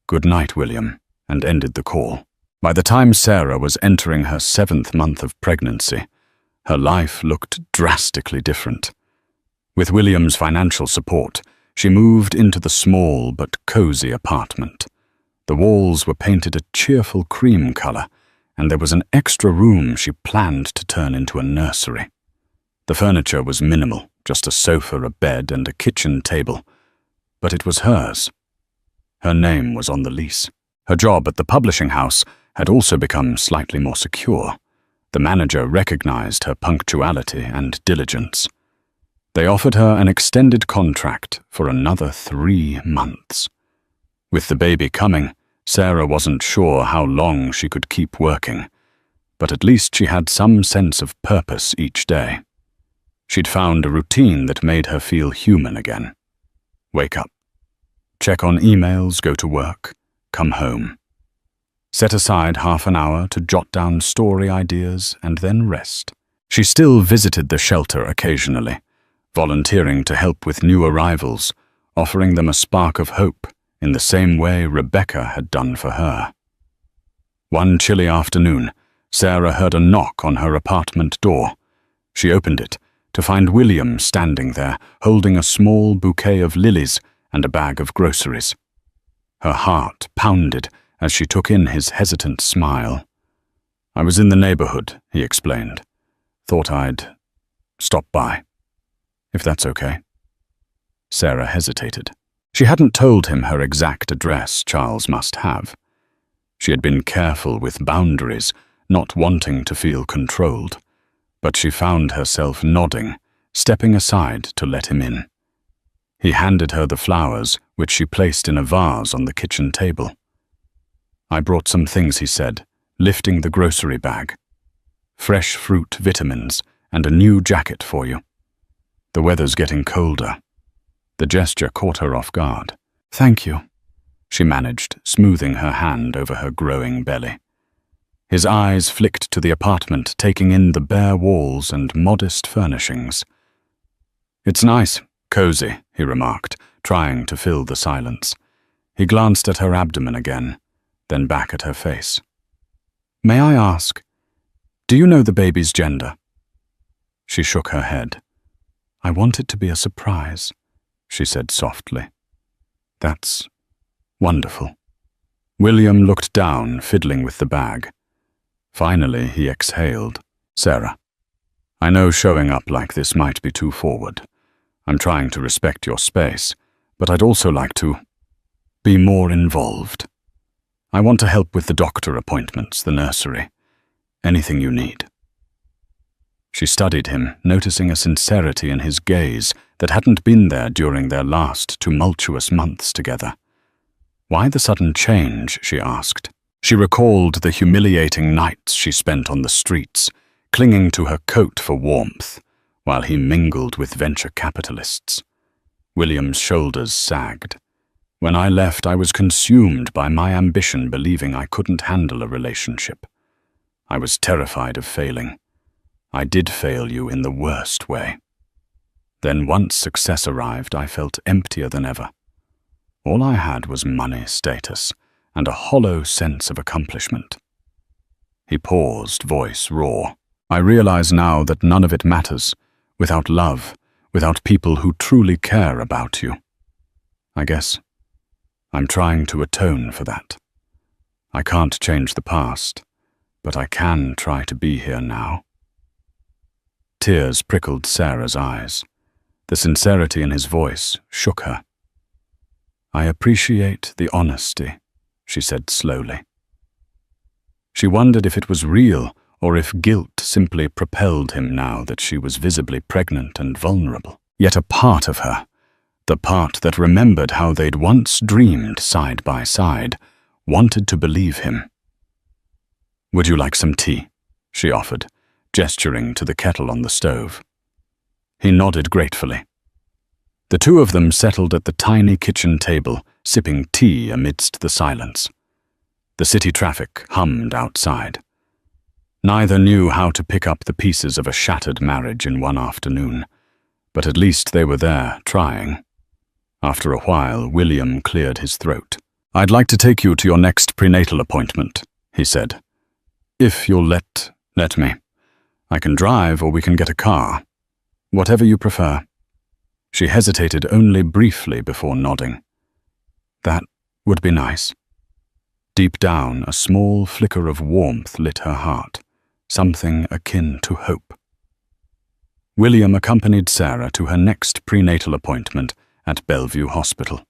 "Good night, William," and ended the call. By the time Sarah was entering her 7th month of pregnancy, her life looked drastically different. With William's financial support, she moved into the small but cozy apartment. The walls were painted a cheerful cream color, and there was an extra room she planned to turn into a nursery. The furniture was minimal, just a sofa, a bed, and a kitchen table. But it was hers. Her name was on the lease. Her job at the publishing house had also become slightly more secure. The manager recognized her punctuality and diligence. They offered her an extended contract for another 3 months. With the baby coming, Sarah wasn't sure how long she could keep working, but at least she had some sense of purpose each day. She'd found a routine that made her feel human again. Wake up, check on emails, go to work, come home. Set aside half an hour to jot down story ideas and then rest. She still visited the shelter occasionally, volunteering to help with new arrivals, offering them a spark of hope in the same way Rebecca had done for her. One chilly afternoon, Sarah heard a knock on her apartment door. She opened it to find William standing there, holding a small bouquet of lilies and a bag of groceries. Her heart pounded as she took in his hesitant smile. "I was in the neighborhood," he explained. "Thought I'd stop by, if that's okay." Sarah hesitated. She hadn't told him her exact address. Charles must have. She had been careful with boundaries, not wanting to feel controlled. But she found herself nodding, stepping aside to let him in. He handed her the flowers, which she placed in a vase on the kitchen table. "I brought some things," he said, lifting the grocery bag. "Fresh fruit, vitamins, and a new jacket for you. The weather's getting colder." The gesture caught her off guard. "Thank you," she managed, smoothing her hand over her growing belly. His eyes flicked to the apartment, taking in the bare walls and modest furnishings. "It's nice, cozy," he remarked, trying to fill the silence. He glanced at her abdomen again, then back at her face. "May I ask, do you know the baby's gender?" She shook her head. "I want it to be a surprise," she said softly. "That's wonderful." William looked down, fiddling with the bag. Finally, he exhaled. "Sarah, I know showing up like this might be too forward. I'm trying to respect your space, but I'd also like to be more involved. I want to help with the doctor appointments, the nursery, anything you need." She studied him, noticing a sincerity in his gaze that hadn't been there during their last tumultuous months together. Why the sudden change, she asked. She recalled the humiliating nights she spent on the streets, clinging to her coat for warmth, while he mingled with venture capitalists. William's shoulders sagged. "When I left, I was consumed by my ambition, believing I couldn't handle a relationship. I was terrified of failing. I did fail you in the worst way. Then once success arrived, I felt emptier than ever. All I had was money, status, and a hollow sense of accomplishment." He paused, voice raw. "I realize now that none of it matters, without love, without people who truly care about you. I guess I'm trying to atone for that. I can't change the past, but I can try to be here now." Tears prickled Sarah's eyes. The sincerity in his voice shook her. "I appreciate the honesty," she said slowly. She wondered if it was real or if guilt simply propelled him now that she was visibly pregnant and vulnerable. Yet a part of her, the part that remembered how they'd once dreamed side by side, wanted to believe him. "Would you like some tea?" she offered, gesturing to the kettle on the stove. He nodded gratefully. The two of them settled at the tiny kitchen table, sipping tea amidst the silence. The city traffic hummed outside. Neither knew how to pick up the pieces of a shattered marriage in one afternoon, but at least they were there, trying. After a while, William cleared his throat. "I'd like to take you to your next prenatal appointment," he said. "If you'll let me. I can drive or we can get a car. Whatever you prefer." She hesitated only briefly before nodding. "That would be nice." Deep down, a small flicker of warmth lit her heart, something akin to hope. William accompanied Sarah to her next prenatal appointment at Bellevue Hospital.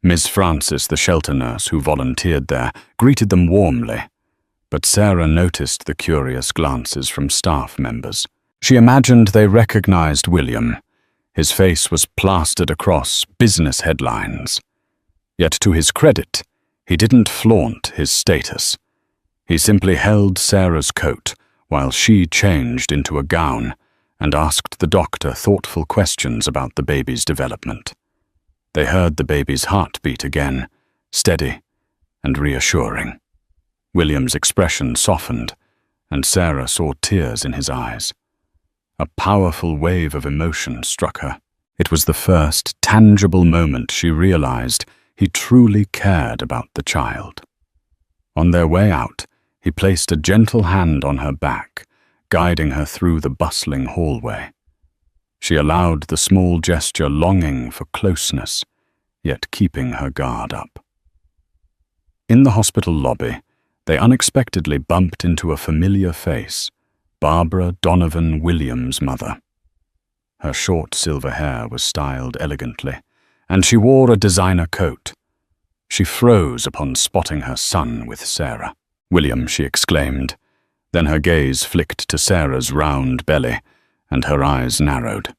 Ms. Francis, the shelter nurse who volunteered there, greeted them warmly, but Sarah noticed the curious glances from staff members. She imagined they recognized William. His face was plastered across business headlines. Yet to his credit, he didn't flaunt his status. He simply held Sarah's coat while she changed into a gown and asked the doctor thoughtful questions about the baby's development. They heard the baby's heartbeat again, steady and reassuring. William's expression softened, and Sarah saw tears in his eyes. A powerful wave of emotion struck her. It was the first tangible moment she realized he truly cared about the child. On their way out, he placed a gentle hand on her back, guiding her through the bustling hallway. She allowed the small gesture, longing for closeness, yet keeping her guard up. In the hospital lobby, they unexpectedly bumped into a familiar face, Barbara Donovan Williams' mother. Her short silver hair was styled elegantly, and she wore a designer coat. She froze upon spotting her son with Sarah. "William," she exclaimed. Then her gaze flicked to Sarah's round belly, and her eyes narrowed.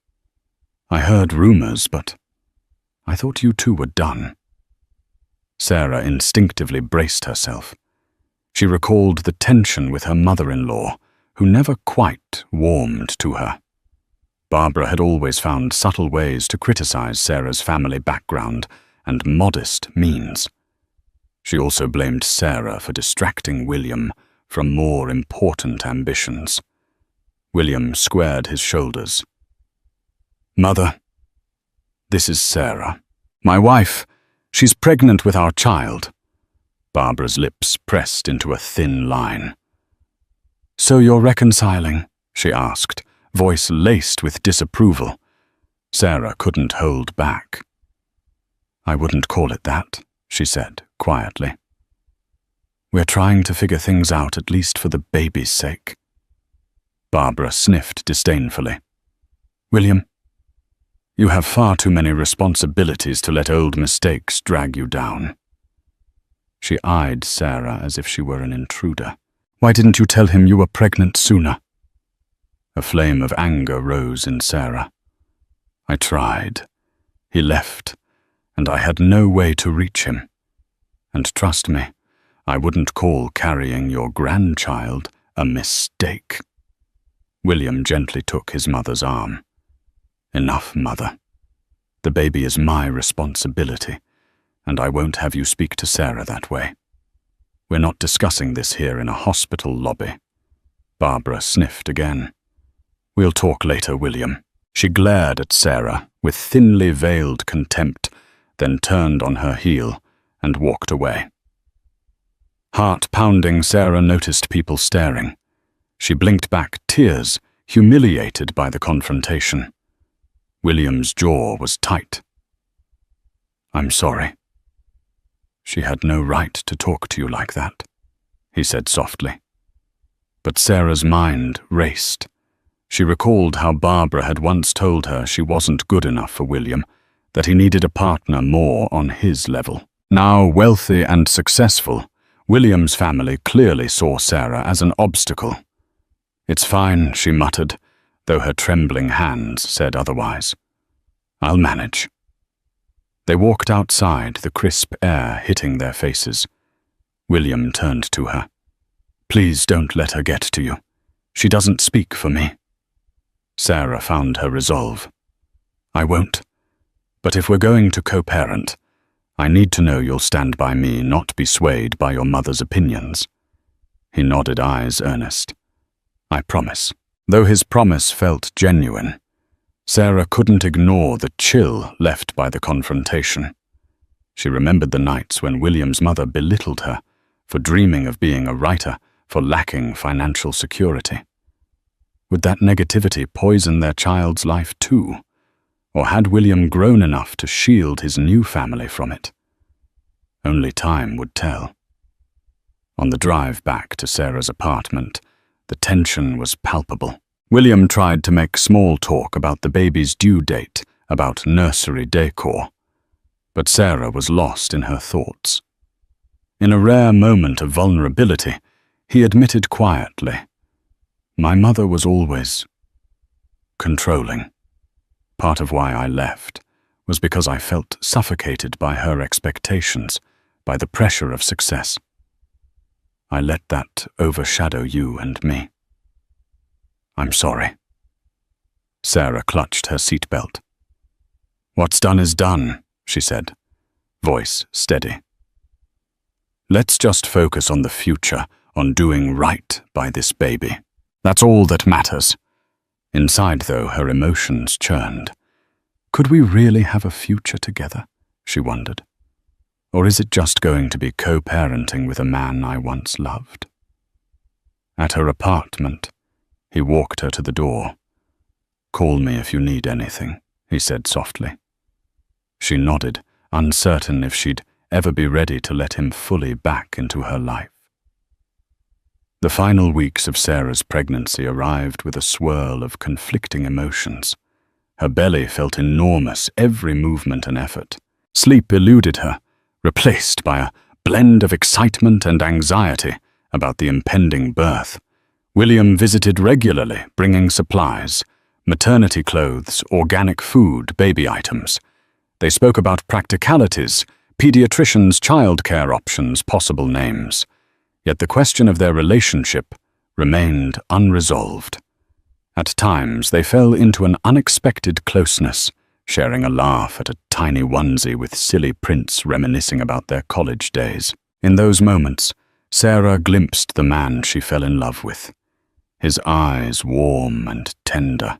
"I heard rumors, but I thought you two were done." Sarah instinctively braced herself. She recalled the tension with her mother-in-law, who never quite warmed to her. Barbara had always found subtle ways to criticize Sarah's family background and modest means. She also blamed Sarah for distracting William from more important ambitions. William squared his shoulders. "Mother, this is Sarah. My wife. She's pregnant with our child." Barbara's lips pressed into a thin line. "So you're reconciling?" she asked, voice laced with disapproval. Sarah couldn't hold back. "I wouldn't call it that," she said quietly. "We're trying to figure things out, at least for the baby's sake." Barbara sniffed disdainfully. "William, you have far too many responsibilities to let old mistakes drag you down." She eyed Sarah as if she were an intruder. "Why didn't you tell him you were pregnant sooner?" A flame of anger rose in Sarah. "I tried. He left, and I had no way to reach him. And trust me, I wouldn't call carrying your grandchild a mistake." William gently took his mother's arm. "Enough, Mother. The baby is my responsibility, and I won't have you speak to Sarah that way. We're not discussing this here in a hospital lobby." Barbara sniffed again. "We'll talk later, William." She glared at Sarah with thinly veiled contempt, then turned on her heel and walked away. Heart-pounding, Sarah noticed people staring. She blinked back tears, humiliated by the confrontation. William's jaw was tight. "I'm sorry. She had no right to talk to you like that," he said softly. But Sarah's mind raced. She recalled how Barbara had once told her she wasn't good enough for William, that he needed a partner more on his level. Now wealthy and successful, William's family clearly saw Sarah as an obstacle. "It's fine," she muttered, though her trembling hands said otherwise. "I'll manage." They walked outside, the crisp air hitting their faces. William turned to her. "Please don't let her get to you. She doesn't speak for me." Sarah found her resolve. "I won't. But if we're going to co-parent, I need to know you'll stand by me, not be swayed by your mother's opinions." He nodded, eyes earnest. "I promise." Though his promise felt genuine, Sarah couldn't ignore the chill left by the confrontation. She remembered the nights when William's mother belittled her for dreaming of being a writer, for lacking financial security. Would that negativity poison their child's life too? Or had William grown enough to shield his new family from it? Only time would tell. On the drive back to Sarah's apartment, the tension was palpable. William tried to make small talk about the baby's due date, about nursery decor. But Sarah was lost in her thoughts. In a rare moment of vulnerability, he admitted quietly, "My mother was always controlling. Part of why I left was because I felt suffocated by her expectations, by the pressure of success. I let that overshadow you and me. I'm sorry." Sarah clutched her seatbelt. "What's done is done," she said, voice steady. "Let's just focus on the future, on doing right by this baby. That's all that matters." Inside, though, her emotions churned. Could we really have a future together, she wondered? Or is it just going to be co-parenting with a man I once loved? At her apartment, he walked her to the door. "Call me if you need anything," he said softly. She nodded, uncertain if she'd ever be ready to let him fully back into her life. The final weeks of Sarah's pregnancy arrived with a swirl of conflicting emotions. Her belly felt enormous, every movement an effort. Sleep eluded her, replaced by a blend of excitement and anxiety about the impending birth. William visited regularly, bringing supplies, maternity clothes, organic food, baby items. They spoke about practicalities, pediatricians' childcare options, possible names. Yet the question of their relationship remained unresolved. At times, they fell into an unexpected closeness, sharing a laugh at a tiny onesie with silly prints reminiscing about their college days. In those moments, Sarah glimpsed the man she fell in love with, his eyes warm and tender.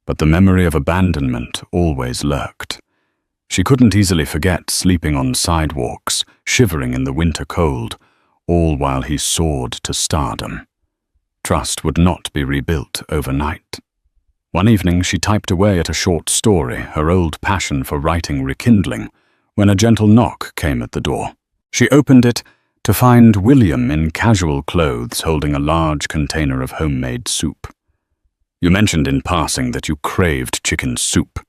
But the memory of abandonment always lurked. She couldn't easily forget sleeping on sidewalks, shivering in the winter cold, all while he soared to stardom. Trust would not be rebuilt overnight. One evening she typed away at a short story, her old passion for writing rekindling, when a gentle knock came at the door. She opened it to find William in casual clothes holding a large container of homemade soup. "You mentioned in passing that you craved chicken soup,"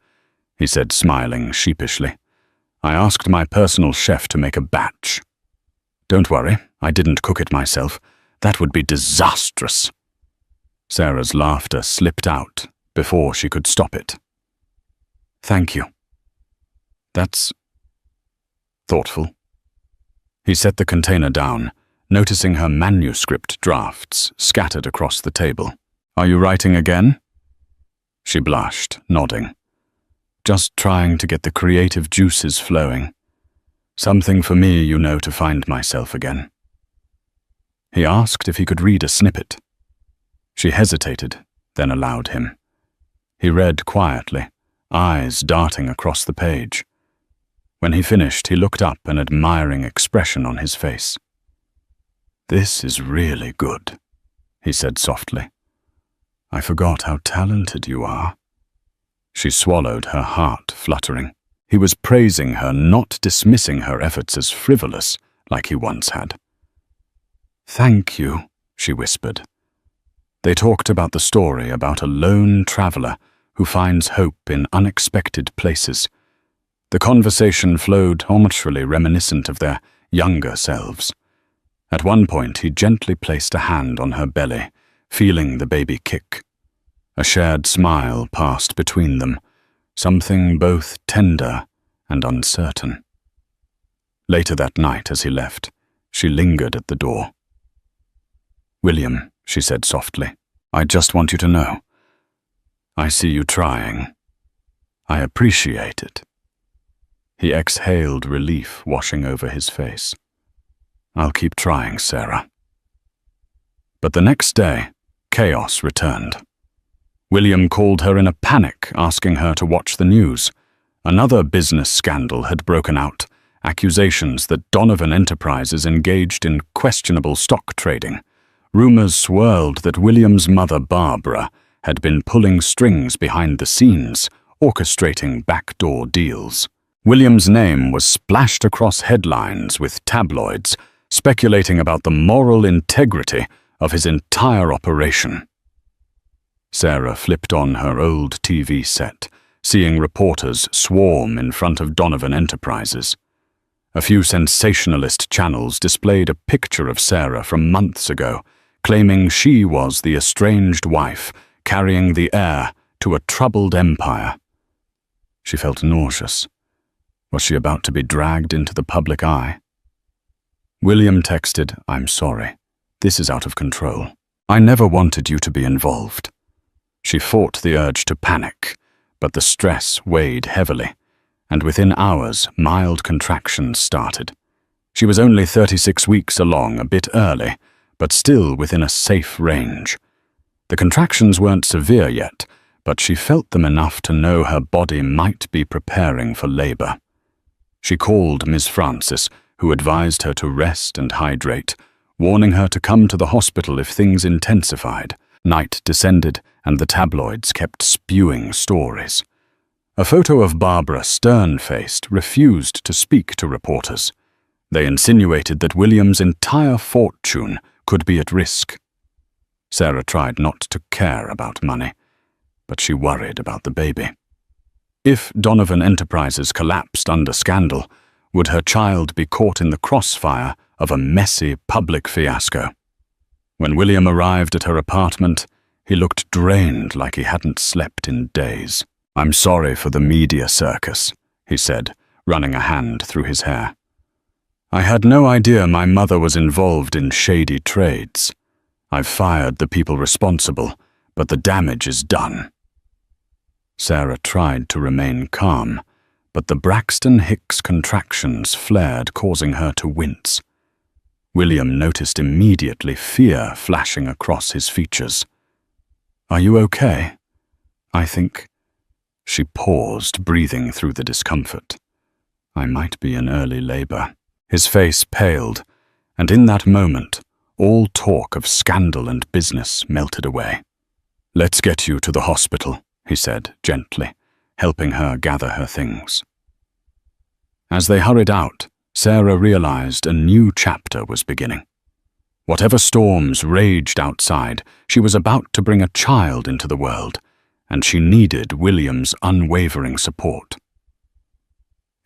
he said, smiling sheepishly. "I asked my personal chef to make a batch." "Don't worry, I didn't cook it myself. That would be disastrous." Sarah's laughter slipped out before she could stop it. "Thank you. That's thoughtful." He set the container down, noticing her manuscript drafts scattered across the table. "Are you writing again?" She blushed, nodding. "Just trying to get the creative juices flowing. Something for me, you know, to find myself again." He asked if he could read a snippet. She hesitated, then allowed him. He read quietly, eyes darting across the page. When he finished, he looked up, an admiring expression on his face. "This is really good," he said softly. "I forgot how talented you are." She swallowed, her heart fluttering. He was praising her, not dismissing her efforts as frivolous, like he once had. "Thank you," she whispered. They talked about the story about a lone traveler who finds hope in unexpected places. The conversation flowed naturally, reminiscent of their younger selves. At one point, he gently placed a hand on her belly, feeling the baby kick. A shared smile passed between them, something both tender and uncertain. Later that night, as he left, she lingered at the door. "William," she said softly, "I just want you to know. I see you trying. I appreciate it." He exhaled, relief washing over his face. "I'll keep trying, Sarah." But the next day, chaos returned. William called her in a panic, asking her to watch the news. Another business scandal had broken out, accusations that Donovan Enterprises engaged in questionable stock trading. Rumors swirled that William's mother, Barbara, had been pulling strings behind the scenes, orchestrating backdoor deals. William's name was splashed across headlines with tabloids, speculating about the moral integrity of his entire operation. Sarah flipped on her old TV set, seeing reporters swarm in front of Donovan Enterprises. A few sensationalist channels displayed a picture of Sarah from months ago, claiming she was the estranged wife carrying the heir to a troubled empire. She felt nauseous. Was she about to be dragged into the public eye? William texted, "I'm sorry. This is out of control. I never wanted you to be involved." She fought the urge to panic, but the stress weighed heavily, and within hours, mild contractions started. She was only 36 weeks along, a bit early, but still within a safe range. The contractions weren't severe yet, but she felt them enough to know her body might be preparing for labor. She called Miss Francis, who advised her to rest and hydrate, warning her to come to the hospital if things intensified. Night descended, and the tabloids kept spewing stories. A photo of Barbara, stern-faced, refused to speak to reporters. They insinuated that William's entire fortune could be at risk. Sarah tried not to care about money, but she worried about the baby. If Donovan Enterprises collapsed under scandal, would her child be caught in the crossfire of a messy public fiasco? When William arrived at her apartment, he looked drained, like he hadn't slept in days. "I'm sorry for the media circus," he said, running a hand through his hair. "I had no idea my mother was involved in shady trades. I've fired the people responsible, but the damage is done." Sarah tried to remain calm, but the Braxton Hicks contractions flared, causing her to wince. William noticed immediately fear flashing across his features. "Are you okay? I think—" She paused, breathing through the discomfort. "I might be in early labor." His face paled, and in that moment, all talk of scandal and business melted away. "Let's get you to the hospital," he said gently, helping her gather her things. As they hurried out, Sarah realized a new chapter was beginning. Whatever storms raged outside, she was about to bring a child into the world, and she needed William's unwavering support.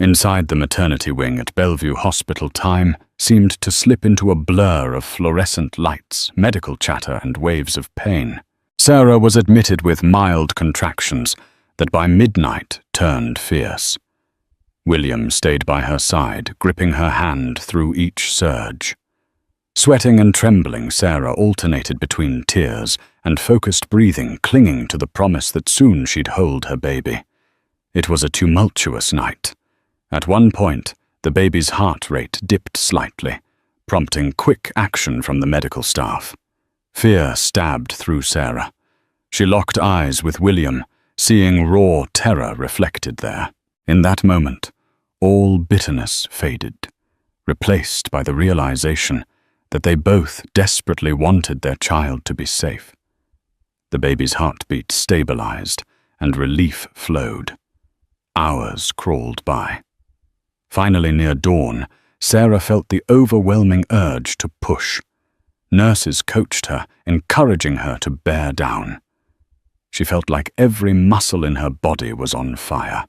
Inside the maternity wing at Bellevue Hospital, time seemed to slip into a blur of fluorescent lights, medical chatter, and waves of pain. Sarah was admitted with mild contractions that by midnight turned fierce. William stayed by her side, gripping her hand through each surge. Sweating and trembling, Sarah alternated between tears and focused breathing, clinging to the promise that soon she'd hold her baby. It was a tumultuous night. At one point, the baby's heart rate dipped slightly, prompting quick action from the medical staff. Fear stabbed through Sarah. She locked eyes with William, seeing raw terror reflected there. In that moment, all bitterness faded, replaced by the realization that they both desperately wanted their child to be safe. The baby's heartbeat stabilized, and relief flowed. Hours crawled by. Finally, near dawn, Sarah felt the overwhelming urge to push. Nurses coached her, encouraging her to bear down. She felt like every muscle in her body was on fire.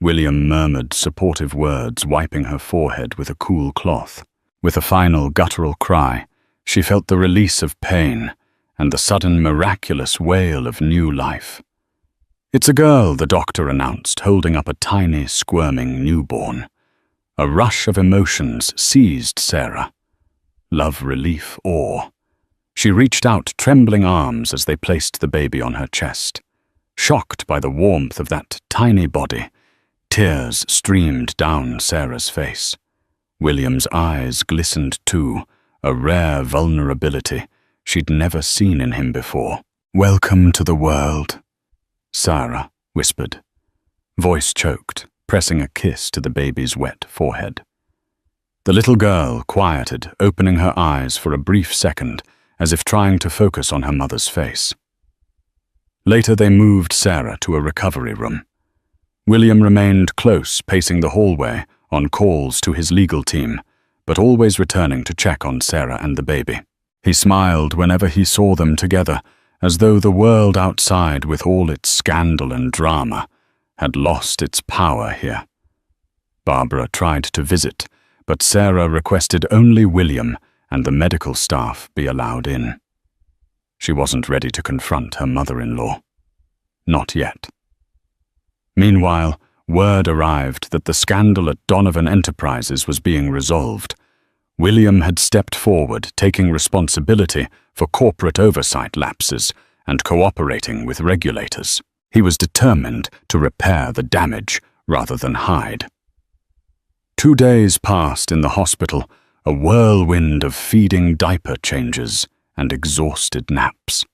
William murmured supportive words, wiping her forehead with a cool cloth. With a final guttural cry, she felt the release of pain and the sudden miraculous wail of new life. "It's a girl," the doctor announced, holding up a tiny, squirming newborn. A rush of emotions seized Sarah. Love, relief, awe. She reached out trembling arms as they placed the baby on her chest. Shocked by the warmth of that tiny body, tears streamed down Sarah's face. William's eyes glistened too, a rare vulnerability she'd never seen in him before. "Welcome to the world," Sarah whispered, voice choked, pressing a kiss to the baby's wet forehead. The little girl quieted, opening her eyes for a brief second, as if trying to focus on her mother's face. Later they moved Sarah to a recovery room. William remained close, pacing the hallway, on calls to his legal team, but always returning to check on Sarah and the baby. He smiled whenever he saw them together, as though the world outside, with all its scandal and drama, had lost its power here. Barbara tried to visit, but Sarah requested only William and the medical staff be allowed in. She wasn't ready to confront her mother-in-law. Not yet. Meanwhile, word arrived that the scandal at Donovan Enterprises was being resolved. William had stepped forward, taking responsibility for corporate oversight lapses and cooperating with regulators. He was determined to repair the damage rather than hide. 2 days passed in the hospital, a whirlwind of feeding diaper changes and exhausted naps.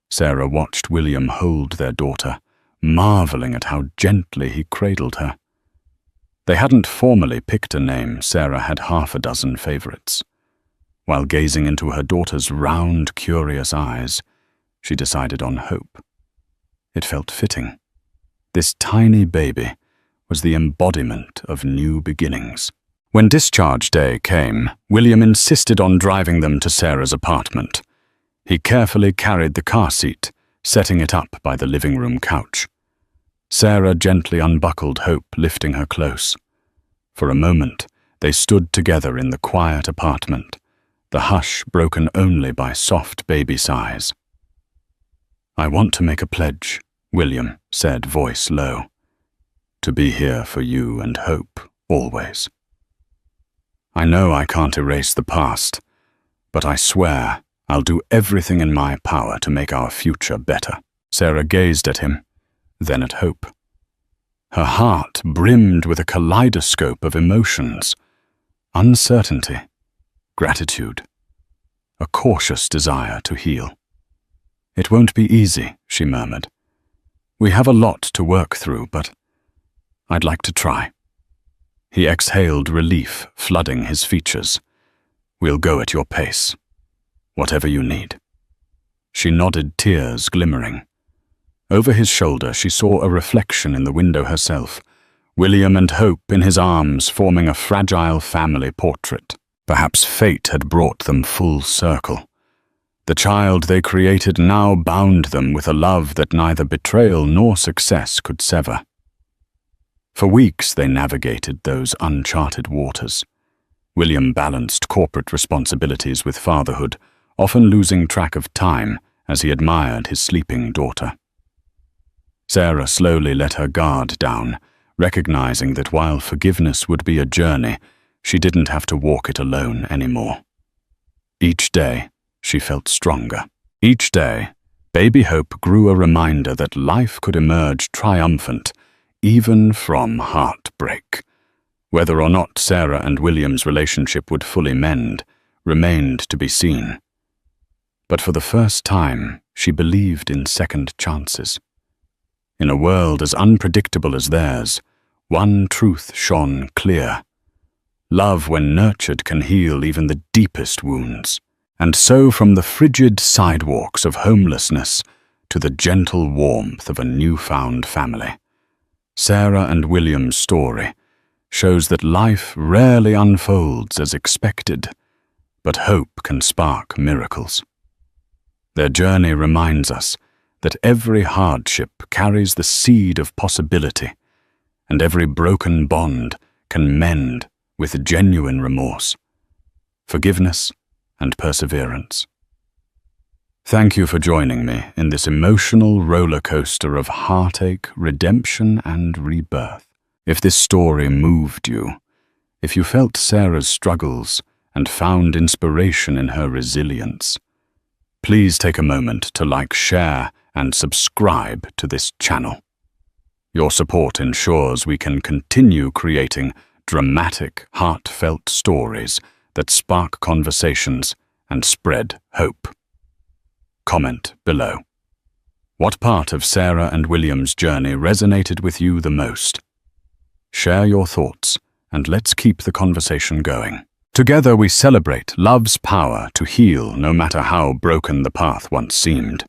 Sarah watched William hold their daughter, marveling at how gently he cradled her. They hadn't formally picked a name. Sarah had half a dozen favorites. While gazing into her daughter's round, curious eyes, she decided on Hope. It felt fitting. This tiny baby was the embodiment of new beginnings. When discharge day came, William insisted on driving them to Sarah's apartment. He carefully carried the car seat, setting it up by the living room couch. Sarah gently unbuckled Hope, lifting her close. For a moment, they stood together in the quiet apartment, the hush broken only by soft baby sighs. "I want to make a pledge," William said, voice low. "To be here for you and Hope, always. I know I can't erase the past, but I swear I'll do everything in my power to make our future better." Sarah gazed at him, then at Hope. Her heart brimmed with a kaleidoscope of emotions: uncertainty, gratitude, a cautious desire to heal. "It won't be easy," she murmured. "We have a lot to work through, but I'd like to try." He exhaled relief, flooding his features. "We'll go at your pace. Whatever you need." She nodded, tears glimmering. Over his shoulder, she saw a reflection in the window herself, William and Hope in his arms forming a fragile family portrait. Perhaps fate had brought them full circle. The child they created now bound them with a love that neither betrayal nor success could sever. For weeks they navigated those uncharted waters. William balanced corporate responsibilities with fatherhood, often losing track of time as he admired his sleeping daughter. Sarah slowly let her guard down, recognizing that while forgiveness would be a journey, she didn't have to walk it alone anymore. Each day, she felt stronger. Each day, baby Hope grew a reminder that life could emerge triumphant, even from heartbreak. Whether or not Sarah and William's relationship would fully mend remained to be seen. But for the first time, she believed in second chances. In a world as unpredictable as theirs, one truth shone clear. Love, when nurtured, can heal even the deepest wounds. And so from the frigid sidewalks of homelessness to the gentle warmth of a newfound family, Sarah and William's story shows that life rarely unfolds as expected, but hope can spark miracles. Their journey reminds us that every hardship carries the seed of possibility, and every broken bond can mend with genuine remorse, forgiveness, and perseverance. Thank you for joining me in this emotional roller coaster of heartache, redemption, and rebirth. If this story moved you, if you felt Sarah's struggles and found inspiration in her resilience, please take a moment to like, share, and subscribe to this channel. Your support ensures we can continue creating dramatic, heartfelt stories that spark conversations and spread hope. Comment below. What part of Sarah and William's journey resonated with you the most? Share your thoughts, and let's keep the conversation going. Together we celebrate love's power to heal no matter how broken the path once seemed.